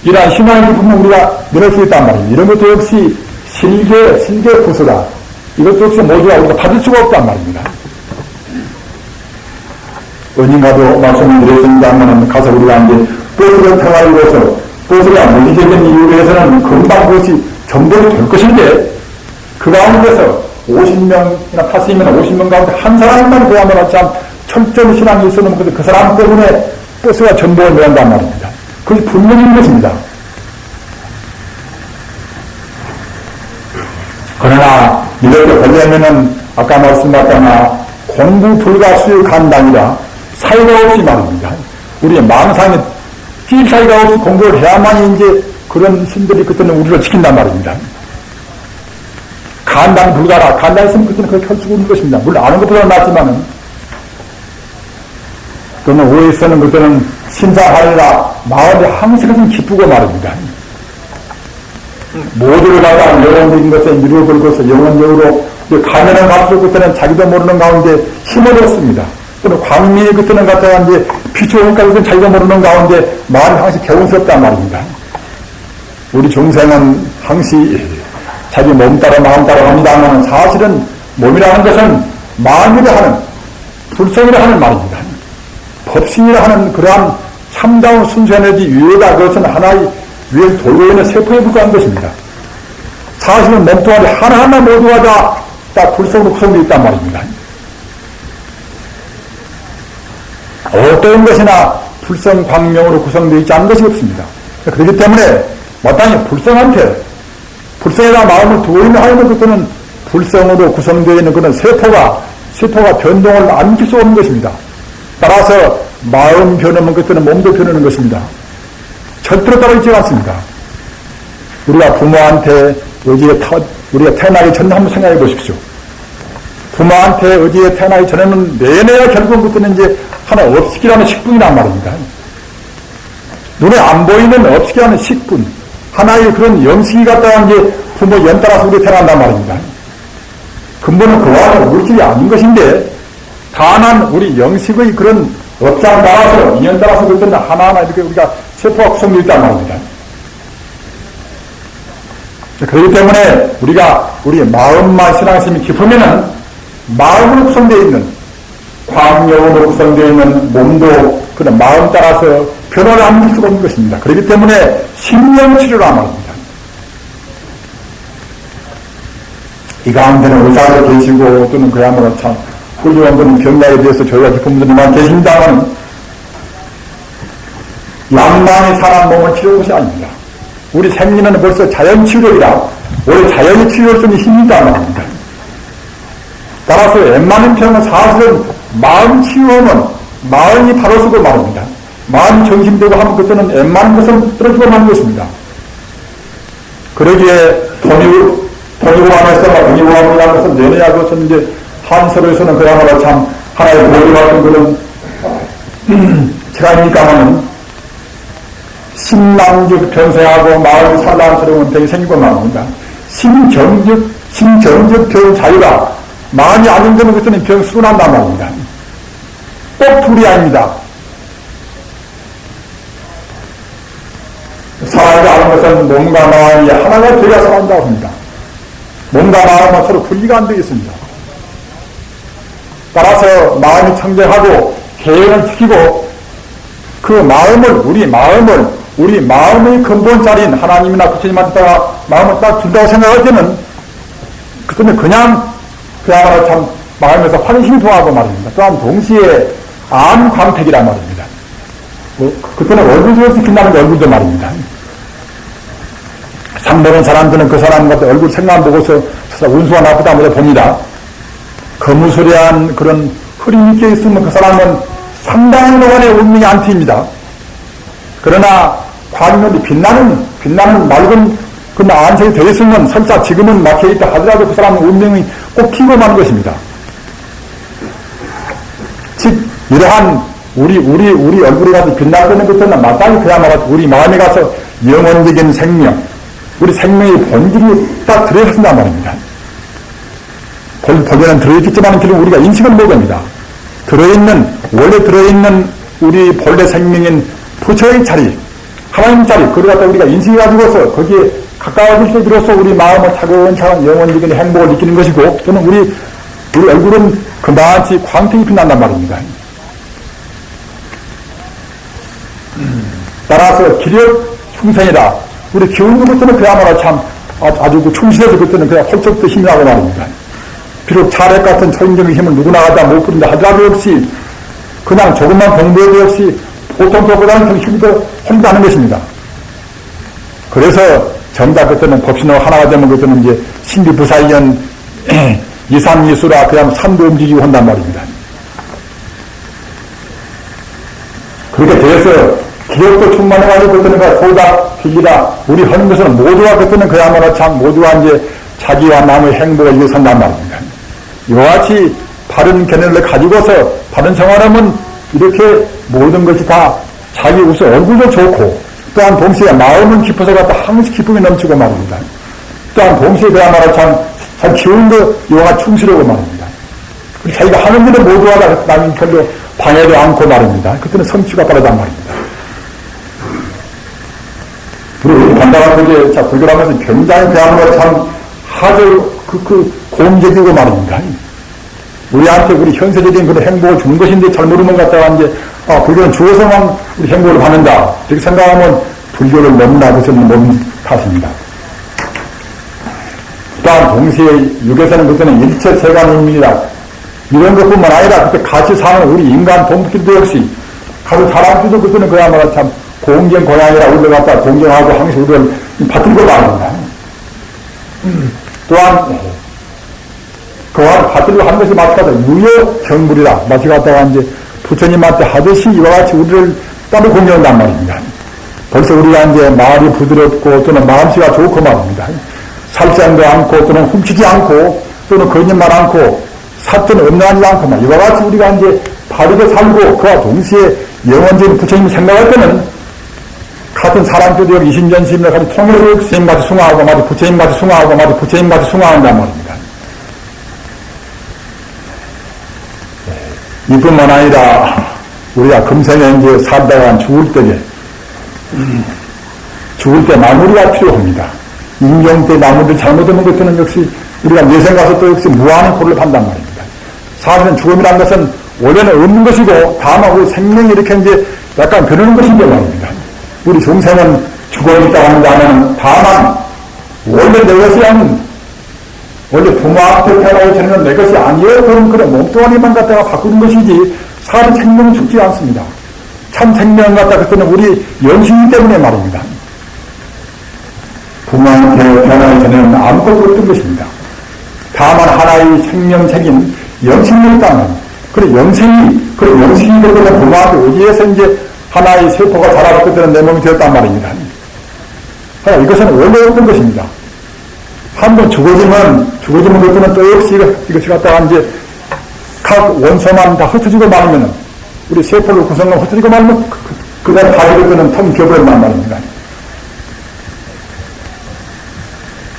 이러한 신앙의 부분을 우리가 늘을 수 있단 말입니다. 이런 것도 역시 실계 부수다. 이것도 역시 모두가 우리가 받을 수가 없단 말입니다. 어딘가도 말씀을 드렸습니다만 가서 우리가 이제 버스를 타가지고서 버스가 무기적인 이유로 해서는 금방 그것이 전복이 될 것인데 그 가운데서 50명이나 80명, 50명 가운데 한 사람만 그야말로 참 철저히 신앙이 있었는데 그 사람 때문에 버스가 전복을 내한단 말입니다. 그것이 분명한 것입니다. 그러나 이렇게 걸려면은 아까 말씀드렸다나 공부 불가 수유 간단이라 사이가 없이 말입니다. 우리의 망상에 낄 사이가 없이 공부를 해야만이 이제 그런 신들이 그때는 우리를 지킨단 말입니다. 간단 불가라. 간단했으면 그때는 그렇게 할 수가 없는 것입니다. 물론 아는 것보다는 낫지만은. 그러면 오해에서는 그때는 심사하리라 마음이 항상 그것은 기쁘고 말입니다. 모두를 갖다가 영혼적인 것에 이루어들고서 영혼적으로 가면은 갈수록 그때는 자기도 모르는 가운데 힘을 얻습니다. 또는 광민이 그때는 갖다가 이제 비추어니까 그때는 자기도 모르는 가운데 마음이 항상 개운스럽단 말입니다. 우리 중생은 항시 자기 몸 따라 마음 따라 합니다만 사실은 몸이라는 것은 마음이라 하는 불성이라 하는 말입니다. 법신이라 하는 그러한 참다운 순수해내지 위에다 그것은 하나의 위에서 돌고 있는 세포에 불과한 것입니다. 사실은 몸뚱아리 하나하나 모두가 다 불성으로 구성되어 있단 말입니다. 어떤 것이나 불성 광명으로 구성되어 있지 않은 것이 없습니다. 그렇기 때문에 마땅히 불성한테 불성에다 마음을 두고 있는 하여는 그때는 불성으로 구성되어 있는 그런 세포가 변동을 안 줄 수 없는 것입니다. 따라서 마음 변하면 그때는 몸도 변하는 것입니다. 절대로 따라있지 않습니다. 우리가 부모한테 우리가 태어나기 전에 한번 생각해 보십시오. 부모한테 의지에 태어나기 전에는 내내야 결국은 그때는 이제 하나 업식이라는 식분이란 말입니다. 눈에 안 보이는 업식이라는 식분, 하나의 그런 영식이 갖다가 이제 부모 연 따라서 우리 태어난단 말입니다. 근본은 그와 물질이 아닌 것인데, 다만 우리 영식의 그런 업장 따라서, 인연 따라서 그때는 하나하나 이렇게 우리가 세포가 구성되어 있단 말입니다. 그렇기 때문에 우리 마음만 신앙심이 깊으면은 마음으로 구성되어 있는, 광력으로 구성되어 있는 몸도 그런 마음 따라서 변화를 안 줄 수가 없는 것입니다. 그렇기 때문에 심령치료란 말입니다. 이 가운데는 의사도 계시고 또는 그야말로 참 훌륭한 분은 병약에 대해서 저희가 깊은 분들이 많이 계십니다만 양만이 사람 몸을 치료한 것이 아닙니다. 우리 생리는 벌써 자연치료이라 원래 자연이 치료할 수 있는 힘이 있다는 말입니다. 따라서 웬만한 병은 사실은 마음 치유하면 마음이 바로 서고 말입니다. 마음이 정신되고 하면 그때는 웬만한 것은 떨어지고 마는 것입니다. 그러기에 돈이고함에서 은이고함이라는 것은 내내야 그것은 이제 한서로에서는 그야말로 참 하나의 보리 같은 그런 제가입니까마는 심낭즉 변세하고 마음이 산란스러운 병이 생기고 말합니다. 심정즉 병 자유가 마음이 안정되는 것은 병 수군한단 말입니다. 꼭 둘이 아닙니다. 사람이 아는 것은 몸과 마음이 하나가 되어서 한다고 합니다. 몸과 마음은 서로 분리가 안 되어 있습니다. 따라서 마음이 청정하고 계획을 지키고 그 마음을 우리 마음의 근본자리인 하나님이나 부처님한테다가 마음을 딱 준다고 생각할 때는 그때는 그야말로 참 마음에서 환심이 통하고 말입니다. 또한 동시에 암광택이란 말입니다. 그때는 얼굴에서 빛나는 게 얼굴도 말입니다. 상보는 사람들은 그 사람 같은 얼굴 생만 보고서 운수가 나쁘다 하면서 봅니다. 거무스레한 그런 흐림이 껴 있으면 그 사람은 상당한 동안의 운명이 안 트입니다. 그러나 관면이 빛나는 맑은 그 안색이 되어 있으면 설사 지금은 막혀있다 하더라도 그 사람의 운명이 꼭 튀고 마는 것입니다. 즉 이러한 우리 얼굴에 가서 빛나는 것들은 마땅히 그야말로 우리 마음에 가서 영원적인 생명, 우리 생명의 본질이 딱 들어있는단 말입니다. 본래는 들어있겠지만 우리가 인식을 못합니다. 원래 들어있는 우리 본래 생명인 부처의 자리, 하나님 자리, 그걸 갖다 우리가 인식해가지고서 거기에 가까워질 때 비로소 우리 마음을 차근차근 영원적인 행복을 느끼는 것이고, 또는 우리 얼굴은 그만치 광택이 빛난단 말입니다. 따라서 기력 충성이다. 우리 기운도 그때는 그야말로 참 아주 충실해서 그때는 그냥 홀쭉도 힘이 나고 말입니다. 비록 차례 같은 초인적인 힘을 누구나 갖다 못 부린다 하더라도 역시 그냥 조금만 공부해도 역시 보통 것보다는 힘이 더 홀리다는 것입니다. 그래서 정작 그때는 법신호 하나가 되면 그때는 이제 신비부사이연 이삼이수라 그냥 산도 움직이고 한단 말입니다. 그렇게 돼서 기억도 충만해가지고 그때는 소다, 필리라, 우리 하는 것은 모두가 그때는 그야말로 참 모두가 이제 자기와 남의 행복을 위해 산단 말입니다. 이와 같이 바른 견해를 가지고서 바른 생활하면 이렇게 모든 것이 다 자기 우선 얼굴도 좋고 또한 동시에 마음은 깊어서 갖다 항상 기쁨이 넘치고 말입니다. 또한 동시에 그야말로 참 기운도 이와 같이 충실하고 말입니다. 자기가 하는 일을 모두가 다 남이 별로 방해도 않고 말입니다. 그때는 성취가 빠르단 말입니다. 우리 반다가 그게 불교하면서 굉장히 그야말로 참 아주 공적이고 말입니다. 우리한테 우리 현세적인 그런 행복을 주는 것인데 잘 모르면 갖다가 이제 불교는 주어서만 우리 행복을 받는다 이렇게 생각하면 불교를 너무나 그것은 못 탓입니다. 또한 동시에 육에서는 그때는 일체세간인민이라 이런 것뿐만 아니라 그때 같이 사는 우리 인간 동물들도 역시 가서 사람들도 그때는 그야말로 참 공경 고양이라 우리를 갖다 공경하고 항상 우리를 받들고 말합니다. 또한 그와 받들고 한 것이 마치 같다. 유여경불이다. 마치 같다가 이제 부처님한테 하듯이 이와 같이 우리를 따로 공경한단 말입니다. 벌써 우리가 이제 말이 부드럽고 또는 마음씨가 좋고 말입니다. 살지도 않고 또는 훔치지 않고 또는 거짓말 않고 사또는 음란하지 않고 이와 같이 우리가 이제 바르게 살고 그와 동시에 영원적인 부처님 생각할 때는 같은 사람들도 여기 이심전심을 같이 통해서 부처님같이 숭화하고 마치 부처님같이 숭화하고 마치 부처님같이 숭화한단 말입니다. 이뿐만 아니라 우리가 금생에 이제 살다가 죽을 때 마무리가 필요합니다. 임종 때 마무리를 잘못하는 것들은 역시 우리가 내생 가서 또 역시 무한한 고를 판단 말입니다. 사실은 죽음이라는 것은 원래는 없는 것이고 다만 우리 생명이 이렇게 이제 약간 변하는 것인데 말입니다. 우리 중생은 죽음이 있다고 한다면 다만 원래 내 것이 아닌 원래 부모한테 태어나고 저는 내 것이 아니었던 그런 몸뚱아리만 갖다가 바꾸는 것이지 사람 생명은 죽지 않습니다. 참 생명 갖다 그때는 우리 영신이기 때문에 말입니다. 부모한테 태어나기 전에는 아무것도 없던 것입니다. 다만 하나의 생명책인 영신이 있다면 그래 영생이 되면 부모한테 의지해서 이제 하나의 세포가 자라서 그때는 내 몸이 되었단 말입니다. 그러나 이것은 원래 없던 것입니다. 한번 죽어지면 그때는 또 역시 이것이 갖다가 이제 각 원소만 다 흩어지고 말면 우리 세포를 구성하고 흩어지고 말면 그다음 다시 그때는 텅 비어버린단 말입니다.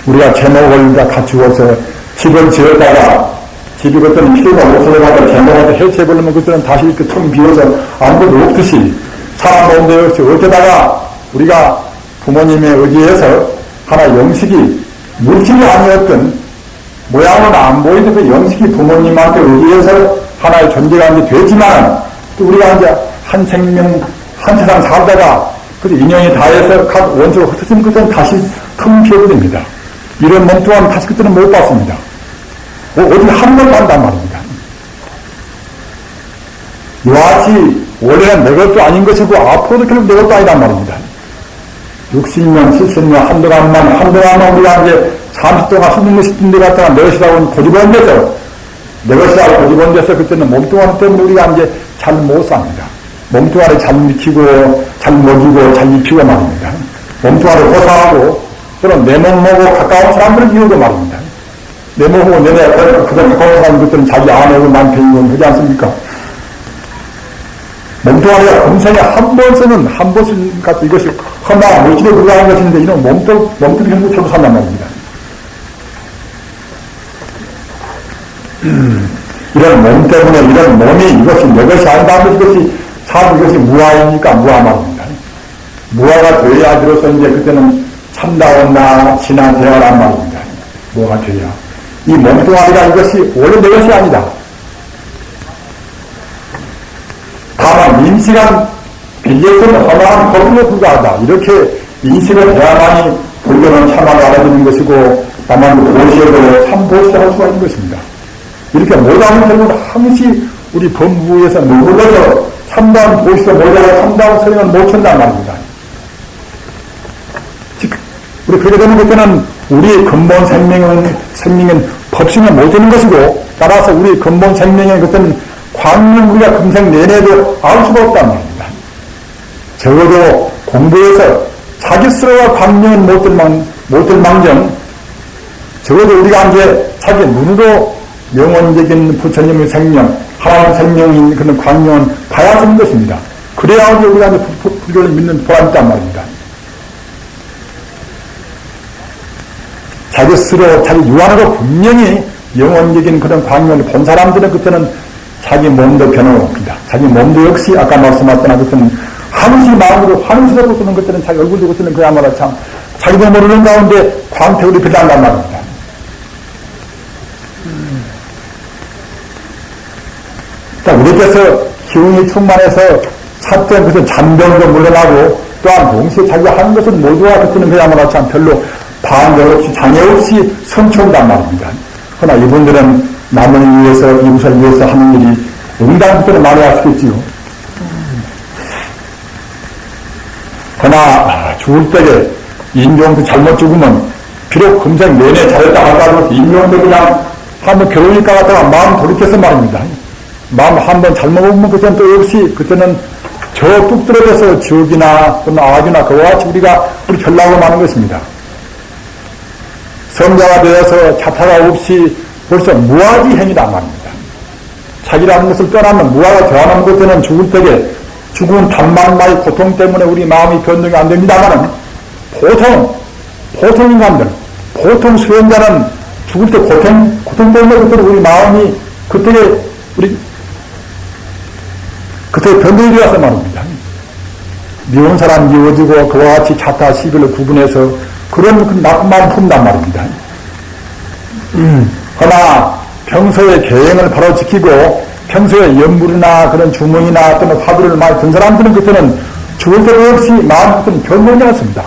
우리가 제목을 다 갖추어서 집을 지었다가 집이 그때는 필요가 없어져가지고 제목을 해체해버리면 그때는 다시 이렇게 텅 비어서 아무것도 없듯이 사람 가운데 역시 어쩌다가 우리가 부모님의 의지에서 하나 영식이 물질이 아니었던 모양은 안 보이는 그 영식이 부모님한테 의지해서 하나의 존재가 이제 됐지만 또 우리가 이제 한 생명 한 세상 살다가 그 인연이 다해서 각 원소로 흩어지는 것은 다시 텅 비어버립니다. 이런 몸 또한 다시 그때는 못 봤습니다. 어디 한 번 반단 말입니다. 이와 같이 원래는 내 것도 아닌 것이고 앞으로도 결국 내 것도 아니란 말입니다. 60년, 70년 한동안만 우리가 이제 잠시 동안 숨는 것이 뜬데 갔다가 내 것이라고 고집언데서 내 것이라고 고집언데서 그때는 몸뚱아리 때문에 우리가 이제 잘 못 삽니다. 몸뚱아리 잘 미치고 잘 먹이고 잘 입히고 말입니다. 몸뚱아리 고사하고 또는 내 몸하고 가까운 사람들을 이루고 말입니다. 내 몸하고 내내 그런 가까운 사람들은 자기 아내고 남편이고 그러지 않습니까? 몸뚱아리가 금생에 한 번은 같은 이것이 험한 물질에 불과한 것인데 이런 몸뚱이 행복하고 산단 말입니다. 이런 몸 때문에 이런 몸이 이것이 내 것이 아니다 이것이 참 이것이 무아입니까? 무아 말입니다. 무아가 되어야 비로소 이제 그때는 참다운 나 진한 대화란 말입니다. 무아가 되어야 이 몸뚱아리가 이것이 원래 내 것이 아니다. 다만 인식한 빌려서는 허망한 거부에 불과하다. 이렇게 인식을 해야만이 불교는 참아가 알아지는 것이고 다만 보시어도 참 보시할 수가 있는 것입니다. 이렇게 못하는 결국은 항시 우리 법무부에서 머물러서 참다운 보시도 못하고 참다운 설명을 못 천단 말입니다. 즉 우리 그렇게 되는 것들은 우리의 근본 생명은 법신을 못 되는 것이고 따라서 우리 근본 생명의 것은 광명 우리가 금생 내내도 알 수가 없단 말입니다. 적어도 공부해서 자기 스스로가 광명은 못 될 망정 적어도 우리가 이제 자기 눈으로 영원적인 부처님의 생명, 하나님 생명인 그런 광명은 봐야 하는 것입니다. 그래야 우리가 이제 불교를 믿는 보람이 있단 말입니다. 자기 스스로 자기 유한으로 분명히 영원적인 그런 광명을 본 사람들은 그때는 자기 몸도 변화옵니다. 자기 몸도 역시 아까 말씀하셨던 그때는 한시 마음으로 환스럽고 쓰는 것들은 자기 얼굴도 그때는 그야말로 참 자기도 모르는 가운데 광택으로 빛난단 말입니다. 우리께서 기운이 충만해서 찾던 것은 잔병도 물러나고 또한 동시에 자기가 하는 것은 모두가 그때는 그야말로 참 별로 반대 없이 장애 없이 성취한단 말입니다. 그러나 이분들은 남을 위해서 이웃을 위해서 하는 일이 응당부터는 많이 하시겠지요. 그러나 죽을 때에 인종도 잘못 죽으면 비록 금생 내내 잘했다 하더라도 임명도 그냥 한번 결혼일까 하다가 마음 돌이켜서 말입니다. 마음 한번 잘못 먹으면 그때는 또 역시 그때는 저 뚝 떨어져서 지옥이나 또는 아주나 그와 같이 우리 전락을 하는 것입니다. 성자가 되어서 자타가 없이 벌써 무아지 행위란 말입니다. 자기라는 것을 떠나면 무아가 되어나는 것에는 죽을 때에 죽은 단만마의 고통 때문에 우리 마음이 변동이 안 됩니다만은 보통 인간들, 보통 수행자는 죽을 때 고통 때문에 그때 우리 마음이 그때 변동이 되어서 말입니다. 미운 사람 미워지고 그와 같이 자타 시비를 구분해서 그런 그 나쁜 마음 품단 말입니다. 그러나 평소에 계행을 바로 지키고 평소에 연불이나 그런 주문이나 또는 화두를 많이 든 사람들은 그때는 죽을 때도 역시 마음 그때는 변동이 않습니다.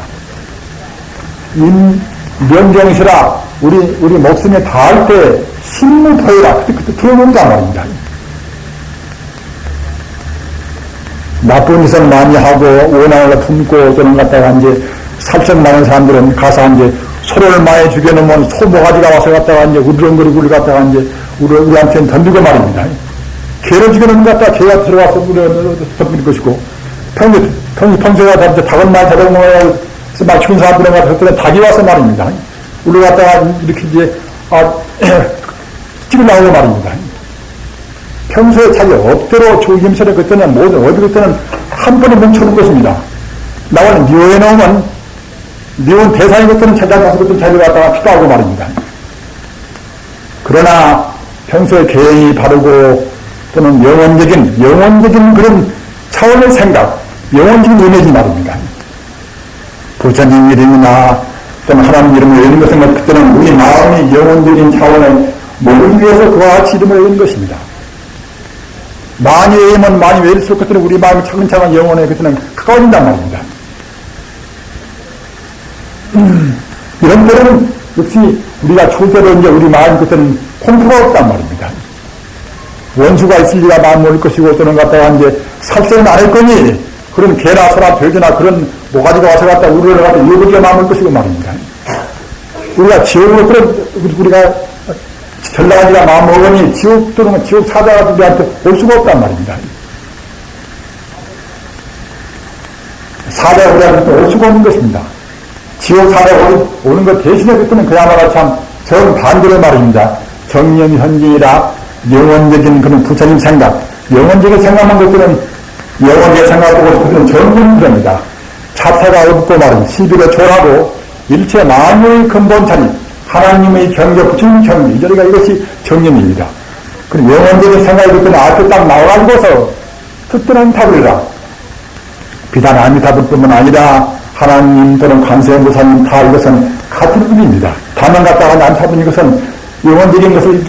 임면정시라 우리 목숨에 닿을 때 신무포이라 그때 들어본단 말입니다. 나쁜 짓을 많이 하고 원한을 품고 저는 갖다가 이제 살짝 많은 사람들은 가서 이제 소를 많이 죽여놓으면 소모가지가 와서 갖다가 이제 우르렁거리고 우리 갖다가 이제 우리한테는 던지고 말입니다. 개를 죽여놓은 것 같다가 개가 들어와서 던질 것이고 평소에 갖다 닭을 많이 잡아먹어서 막 죽은 사람들은 가서 그때 닭이 와서 말입니다. 우리 갖다가 이렇게 이제 찍으려고 말입니다. 평소에 자기 업대로 조김설에 그때는 모든 어디 그때는 한 번에 뭉쳐놓은 것입니다. 나와는 묘에 넣으면 묘한 대상이 그때는 찾아가서 그때는 자기가 갖다가 피가하고 말입니다. 그러나 평소에 계행이 바르고 또는 영원적인 그런 차원의 생각, 영원적인 이미지 말입니다. 부처님 이름이나 또는 하나님 이름을 외우는 것은 그때는 우리 마음이 영원적인 차원에 모르기 위해서 그와 같이 이름을 외우는 것입니다. 많이 외우면 많이 외울수록 그때는 우리 마음이 차근차근 영혼에 그때는 가까워진단 말입니다. 이런 때는 역시 우리가 죽을 때로 이제 우리 마음이 그때는 공포가 없단 말입니다. 원수가 있을 리가 마음 모를 것이고 또는 갖다가 이제 살생은 안 할 거니 그런 개나 소나 돼지나 그런 모가지가 와서 갖다 우리를 갖다 잃어버리게 마음을 것이고 말입니다. 우리가 지옥으로 우리가 전라가지가 마음 먹으니 지옥 또는 지옥 사자가 우리한테 올 수가 없단 말입니다. 사자가 우리한테 올 수가 없는 것입니다. 지옥 사자가 오는 것 대신에 그때는 그야말로 참 정반대로 말입니다. 정념현진이라 영원적인 그런 부처님 생각, 영원적인 생각만 그때는 영원의 생각하고 그때는 정념입니다. 자태가 없고 말은 시비가 초라하고 일체 만유의 근본차니 하나님의 경계, 부처님 경계, 이저리가 이것이 정념입니다. 그럼 영원적인 생각이 그때는 앞에 딱 나와가지고서 특별한 답이라. 비단 아미타불뿐만 아니라 하나님 또는 관세음보살님 다 이것은 같은 의미입니다. 다만 갖다가 안타분 이것은 영원적인 것을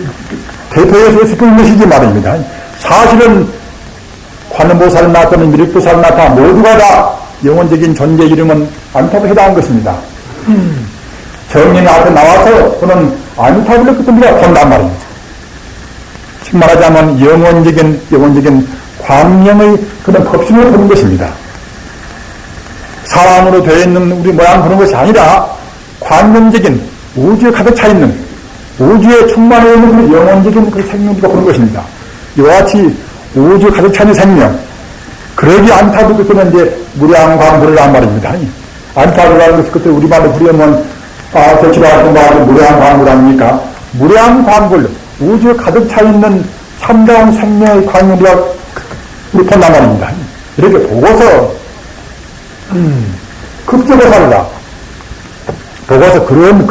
대표해서 쓰는 것이지 말입니다. 사실은 관음보살이나 또는 미륵보살이나 다 모두가 다 영원적인 존재 이름은 안타불에 해당한 것입니다. 정령이 앞에 나와서 그는 아미타불을 그때 우리가 본단 말입니다. 즉 말하자면 영원적인 광명의 그런 법심을 보는 것입니다. 사람으로 되어 있는 우리 모양 보는 것이 아니라 광명적인 우주에 가득 차 있는 우주에 충만해 있는 그 영원적인 그 생명을 보는 것입니다. 이와 같이 우주 가득 차 있는 생명. 그러기 안타도 그때는 이제 무량광불을 한 말입니다. 안타도라는 것이 그때 우리말로 부르면 대치가 공부하고 무량광불 아닙니까? 무량광불, 우주에 가득 차 있는 참다운 생명의 광명이라 우리 본단 말입니다. 이렇게 보고서 급제보살이다. 보고서 그런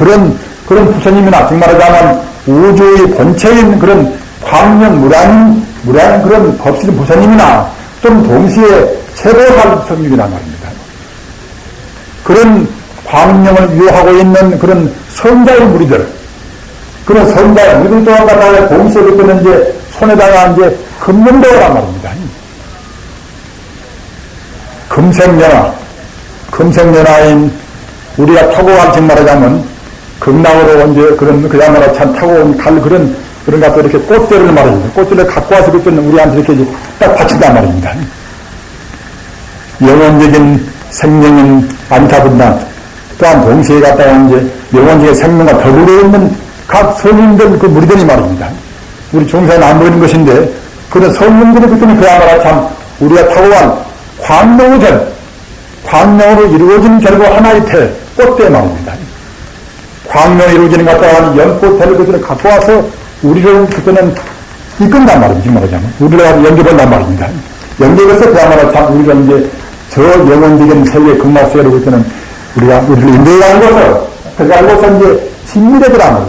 부처님이나 즉 말하자면 우주의 본체인 그런 광명 무량 그런 법실 부처님이나 또는 동시에 최고살 성육이란 말입니다. 그런 광명을 유효하고 있는 그런 성자의 무리들, 그런 성자의 무리들 또한 갖다가 동시에 그때는 이제 손에다가 이제 금명도란 말입니다. 금생연화인 우리가 타고 갈 즉 말하자면 극락으로 이제 그야말로 참 타고 온 그런 갖다 이렇게 꽃들을 말입니다. 꽃들을 갖고 와서 그때는 우리한테 이렇게 딱 바친단 말입니다. 영원적인 생명인 안타분단 또한 동시에 갔다가 이제 영원적인 생명과 더불어 있는 각 성인들 그 무리들이 말입니다. 우리 중세는 안 보이는 것인데 그런 성인들이 그때는 그야말로 참 우리가 탁월한 광명으로 이루어진 결국 하나의 태, 꽃대 말입니다. 광명으로 이루어지는 갔다가 연꽃대를 그들을 갖고 와서 우리를 그때는 이끈단 말입니다. 말하자면 우리를 연결한단 말입니다. 연결해서 그야말로 참 우리가 이제 저 영원적인 세계 극락세계로 그때는 우리를 인도해가는 것을 그래가지고서 이제 진미래더라는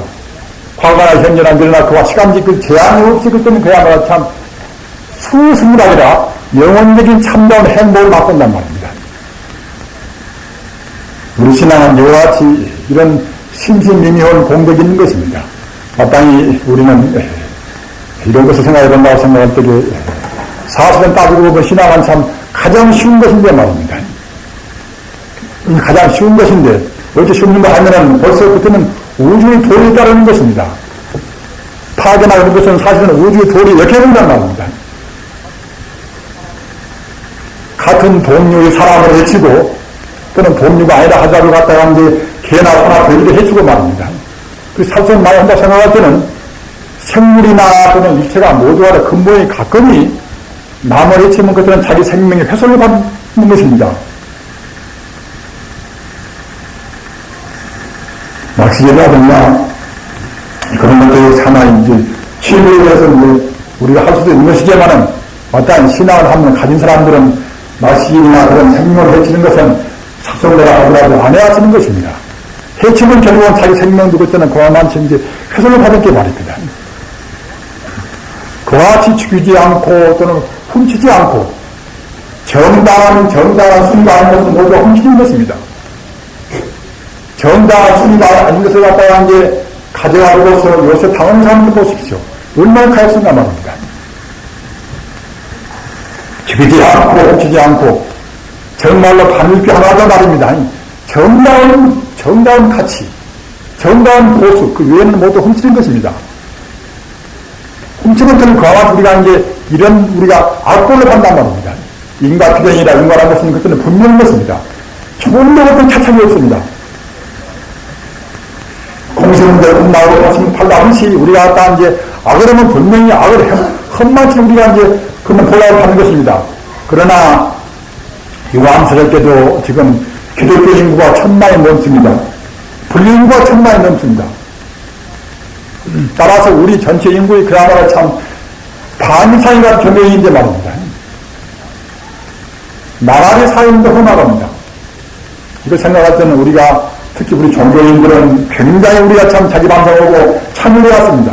과거나 현재나 미래나 그와 시간적 그 제한이 없이 그때는 그야말로 참 수승이 아니라 영원적인 참다운 행복을 맛본단 말입니다. 우리 신앙은 이와 같이 이런 심신미미한 공덕이 있는 것입니다. 마땅히 우리는 이런 것을 생각해 본다고 생각할 때 사실은 따지고 보면 신앙은 참 가장 쉬운 것인데 말입니다. 가장 쉬운 것인데 어째 쉬운가 하면은 벌써 그때는 우주의 도리에 따르는 것입니다. 파괴나 이런 것은 사실은 우주의 도리에 역행한단 말입니다. 같은 동료의 사람을 해치고 또는 동료가 아니라 하자를 갖다가 이제 개나 소나 돼지를 해치고 말입니다. 그 사실은 많이 한다 생각할 때는 생물이나 또는 일체가 모두가 근본이 가끔이 남을 해치면 그들은 자기 생명의 훼손을 받는 것입니다. 낚시질이라든가 그런 것들이 하나의 이제 취미에 대해서 이제 우리가 할 수도 있는 것이지만은 마땅히 신앙을 한번 가진 사람들은 낚시질이나 그런 생명을 해치는 것은 삭송내라 하더라도 안 해야 하는 것입니다. 해치면 결국은 자기 생명도 그때는 그와 많이 이제 훼손을 받을 게 말입니다. 그와 같이 죽이지 않고 또는 훔치지 않고 정당한 순위가 아닌 것은 모두 훔치는 것입니다. 정당한 순위가 아닌 것을 갖다가 이제 가져가고서 요새 당하는 사람들 보십시오. 얼마나 가엾은가 말입니다. 죽이지 않고 훔치지 않고 정말로 반일피 하나다 말입니다. 정다운 가치, 정다운 보수, 그 외에는 모두 훔치는 것입니다. 훔치는 것은 그와 같이 우리가 이제 이런 우리가 악보를 한단 말입니다. 인과투쟁이라 인과라는 것은 그때는 분명한 것입니다. 좋은 것은 차착이 없습니다. 공시문제 끝나고 다시 팔다듯이 우리가 갖다 이제 악을 하면 분명히 악을 험만치 우리가 이제 그러면 보라고 하는 것입니다. 그러나 유감스럽게도 지금 기독교 인구가 1000만이 넘습니다. 불교 인구가 1000만이 넘습니다. 따라서 우리 전체 인구의 그야말로 참 반 이상이가 교명인데 말입니다. 나라의 사회인도 험악합니다. 이걸 생각할 때는 우리가 특히 우리 종교인들은 굉장히 우리가 참 자기 방송하고 참여해 왔습니다.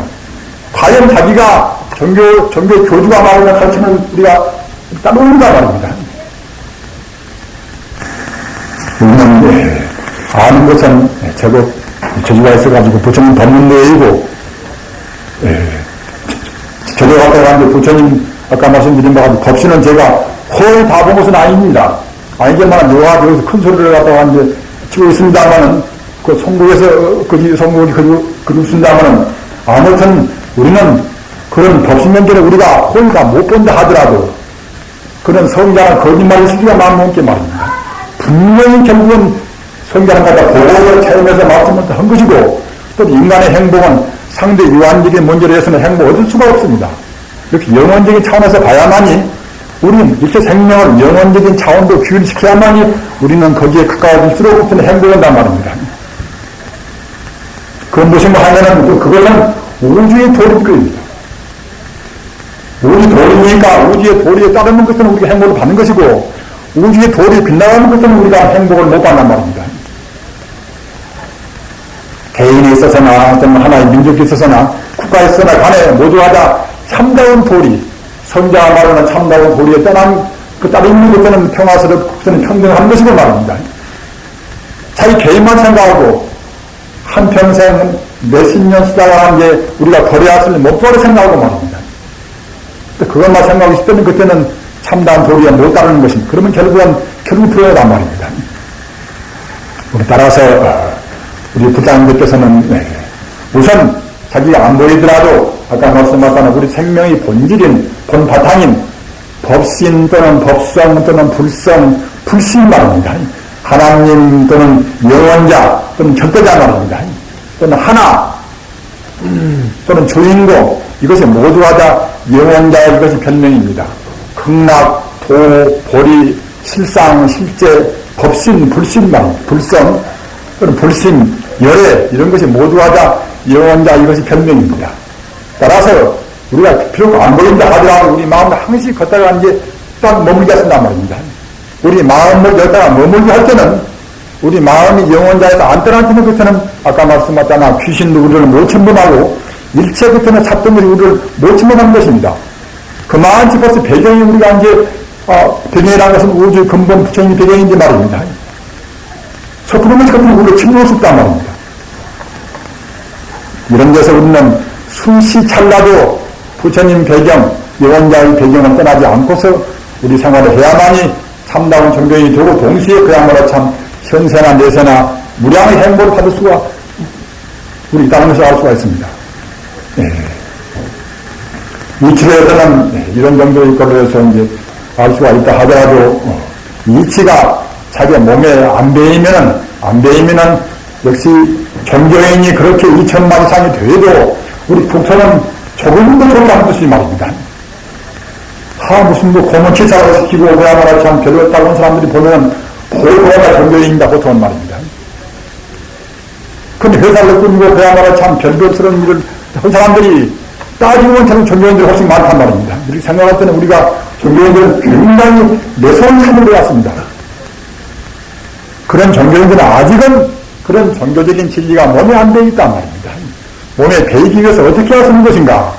과연 자기가 종교 교주가 말하는 가르침을 우리가 따르는가 말입니다. 우리는 아는 것은 제법 저주가 있어가지고 부처님 법문대이고 저도 갔다가 부처님 아까 말씀드린 바가 법신은 제가 거의 다 본 것은 아닙니다. 아니지만 여기서 큰 소리를 갖다가 이제 치고 있습니다만은 그 송국에서 송국이 그렇습니다만은 아무튼 우리는 그런 법신명제를 우리가 거의 다 못 본다 하더라도 그런 성자는 거짓말을 쓰기가 마음먹게 말입니다. 분명히 결국은 성자는 갖다 보고를 체험해서 말씀을 한 것이고 또 인간의 행복은 상대 유한적인 문제로 해서는 행복을 얻을 수가 없습니다. 이렇게 영원적인 차원에서 봐야만이 우리는 일체 생명을 영원적인 차원도 규율시켜야만이 우리는 거기에 가까워질수록 없는 행복을 한단 말입니다. 그건 무엇인가 하면은 그것은 우주의 도리입니다. 우주 도리니까 우주의 도리에 따르는 것은 우리가 행복을 받는 것이고 우주의 도리에 빗나가는 것은 우리가 행복을 못 받는 말입니다. 개인에 있어서나 어떤 하나의 민족에 있어서나 국가에 있어서나 간에 모두가 다 참다운 도리, 성자가 말하는 참다운 도리에 떠난 그 따로 있는 것들은 평화스럽고 그것은 평등한 것이고 말입니다. 자기 개인만 생각하고 한평생 몇십 년 쓰다가 게 우리가 버려왔을 목표를 생각하고 말입니다. 그것만 생각하고 싶다면 그때는 참다운 도리에 못 따르는 것입니다. 그러면 결국 불효하단 말입니다. 우리 따라서 우리 부장님께서는 우선 자기가 안 보이더라도 아까 말씀하신 우리 생명의 본질인 본바탕인 법신 또는 법성 또는 불성 불신 말입니다. 하나님 또는 영원자 또는 절대자 말입니다. 또는 하나 또는 주인공 이것이 모두가 다 영원자의 이것이 변명입니다. 극락, 도, 보리, 실상, 실제, 법신, 불신 말입니다. 불성 또는 불신, 열애 이런 것이 모두가 다 영원자 이것이 변명입니다. 따라서 우리가 비록 안 보인다 하더라도 우리 마음을 항시 걷다가 이제 딱 머물게 하신단 말입니다. 우리 마음을 여기다가 머물게 할 때는 우리 마음이 영원자에서 안 떠나는 것에는 아까 말씀하셨잖아 귀신도 우리를 못 침범하고 일체 끝에는 찾던 것이 우리를 못 침범하는 것입니다. 그만치 벌써 배경이 우리가 이제 배경이라는 것은 우주의 근본 부처님이 배경인지 말입니다. 그런 것이 같은 우리를 침범할 수 있단 말입니다. 이런 데서 우리는 순시 찰나도 부처님 배경, 영원자의 배경을 떠나지 않고서 우리 생활을 해야만이 참다운 종교인이 되고 동시에 그야말로 참 현세나 내세나 무량의 행복을 받을 수가 우리 있다는 것을 알 수가 있습니다. 이치에서는 이런 정도의 걸로 해서 이제 알 수가 있다 하더라도 이치가 자기 몸에 안 배이면은 역시 종교인이 그렇게 2천만 이상이 돼도 우리 북처는 조금도 좋지 않은 뜻이 말입니다. 무슨 고문치사를 시키고 그야말로 참 별로였다고 하는 사람들이 보면 보호가 종교인이다 보통은 말입니다. 근데 회사를 꾸미고 그야말로 참 별별스러운 일을 한 사람들이 따지면 참 종교인들이 훨씬 많단 말입니다. 이렇게 생각할 때는 우리가 종교인들은 굉장히 매서운 삶을 해왔습니다. 그런 종교인들은 아직은 그런 종교적인 진리가 몸에 안 배어 있단 말입니다. 몸에 배이기 위해서 어떻게 하시는 것인가?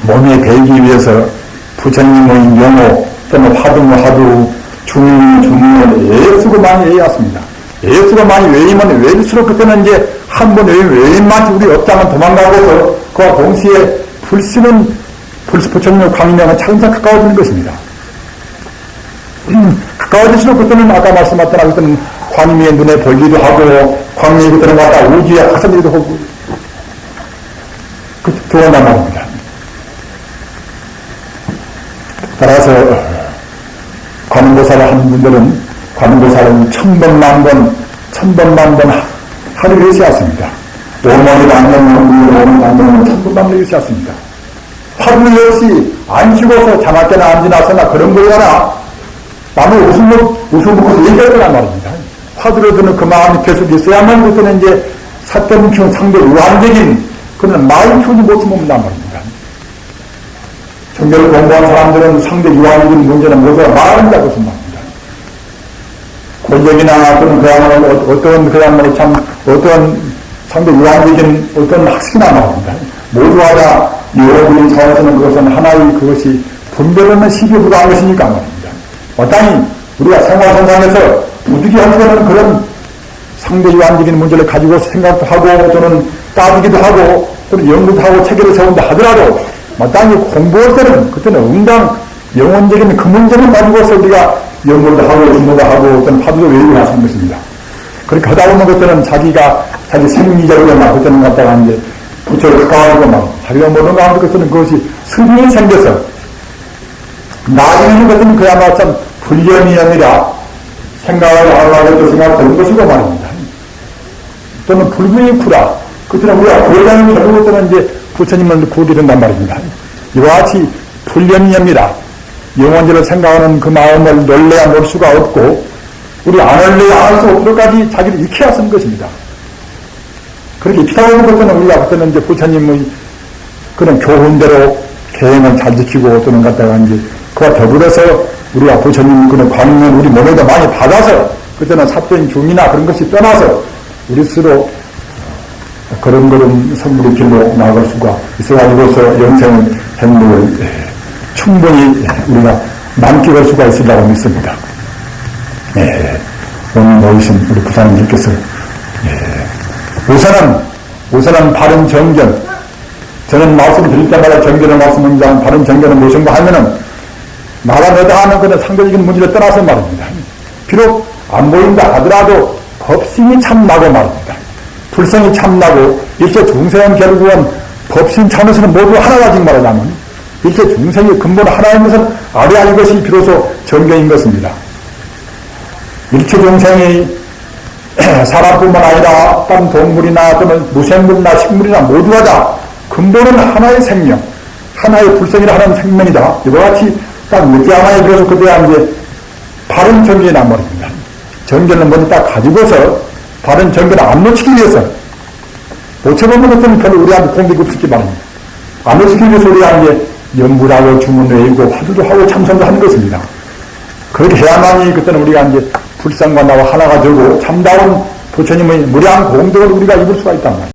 몸에 배이기 위해서 부처님의 영호 또는 화두 중을 애쓰고 많이 외웠습니다. 애쓰고 많이 외우면 외울수록 그때는 이제 한 번 외임만치 우리 업장은 도망가고서 그와 동시에 부처님의 광명은 차근차근 가까워지는 것입니다. 가까워질수록 그때는 아까 말씀하셨던 그때는 광명의 눈에 보이기도 하고 광명이 그때는 왔다 우주에 확산되기도 하고 들어온단 말입니다. 따라서 관음보살을 하는 분들은 관음보살은 천번만 번 하루에 시왔습니다. 오머리 방명은 천번만 번 시왔습니다. 하루 역시 안 쉬고서 장학계나 안 지나서나 그런 거거나 남의 웃음 먹고서 얘기할 거란 말입니다. 화두로 드는 그 마음이 계속 있어야만 그때는 이제 사건 키운 상대 우환적인 그런 마음 키우지 못하면 말입니다. 종교를 공부한 사람들은 상대 유한적인 문제는 모두 말한다 그것은 말입니다. 권력이나 또는 어떤 상대 유한적인 어떤 학식이나 말입니다. 모두가 다 유언적인 차원에서는 그것은 하나의 그것이 분별하는 시비에 불과한 것이니까 말입니다. 마땅히 우리가 생활선상에서 부득이 하는 그런 상대 유한적인 문제를 가지고 생각도 하고 또는 따지기도 하고 또는 연구도 하고 체계를 세운다 하더라도 마땅히 공부할 때는 그때는 응당 영혼적인 그 문제를 가지고서 우리가 연구도 하고 공부도 하고 어떤 파도도 외우고 나서는 것입니다. 그렇게 하다 보면 그때는 자기 생리적으로 막 그때는 갖다가 이제 부처를 가까워지고 막 자기가 모르는 가운데 그때는 그것이 스리에 생겨서 나중에는 그때는 그야말로 참 불련이 아니라 생각을 하려고 생각하는 것이고 말입니다. 또는 불구이쿠라 그때는 우리가 고려하는 결국 그때는 이제 부처님을 구하게 된단 말입니다. 이와 같이 불련이합니다. 영원제를 생각하는 그 마음을 놀래야 놀 수가 없고 우리 안 놀래야 할 수 없도록까지 자기를 익혀야 쓰는 것입니다. 그렇게 익히다 보는 것은 우리가 그때는 이제 부처님의 그런 교훈대로 계행을 잘 지키고 또는 갖다가 이제 그와 더불어서 우리가 부처님 그런 광명을 우리 몸에도 많이 받아서 그때는 사된 중이나 그런 것이 떠나서 우리 스스로 걸음걸음 선물의 길로 나아갈 수가 있어가지고서 영생 행복을 충분히 우리가 만끽할 수가 있으리라고 믿습니다. 오늘 모이신 우리 부사님들께서 우선은 바른 정견, 저는 말씀드릴 때마다 정견을 말씀드리자면 바른 정견은 무엇인가 하면은 나가 너다 하는 그런 상대적인 문제를 떠나서 말입니다. 비록 안 보인다 하더라도 법심이 참나고 말입니다. 불성이 참나고 일체 중생은 결국은 법신 참에서는 모두 하나가 지금 말하자면 일체 중생의 근본 하나인 것을 알아야 이것이 비로소 정견인 것입니다. 일체중생이 사람뿐만 아니라 다른 동물이나 또는 무생물이나 식물이나 모두가 다 근본은 하나의 생명, 하나의 불성이라 하는 생명이다. 이와 같이 딱 느끼하나에 비해서 그때야 이제 바른 정견이 난 말입니다. 정견을 먼저 딱 가지고서 바른 정견을 안 놓치기 위해서 놓쳐보는 것들은 별로 우리한테 공백이 없었기 바랍니다. 안 놓치기 위해서 우리가 이제 연불하고 주문 외우고 화두도 하고 참선도 하는 것입니다. 그렇게 해야만이 그때는 우리가 이제 불상과 나와 하나가 되고 참다운 부처님의 무량 공덕을 우리가 입을 수가 있단 말이에요.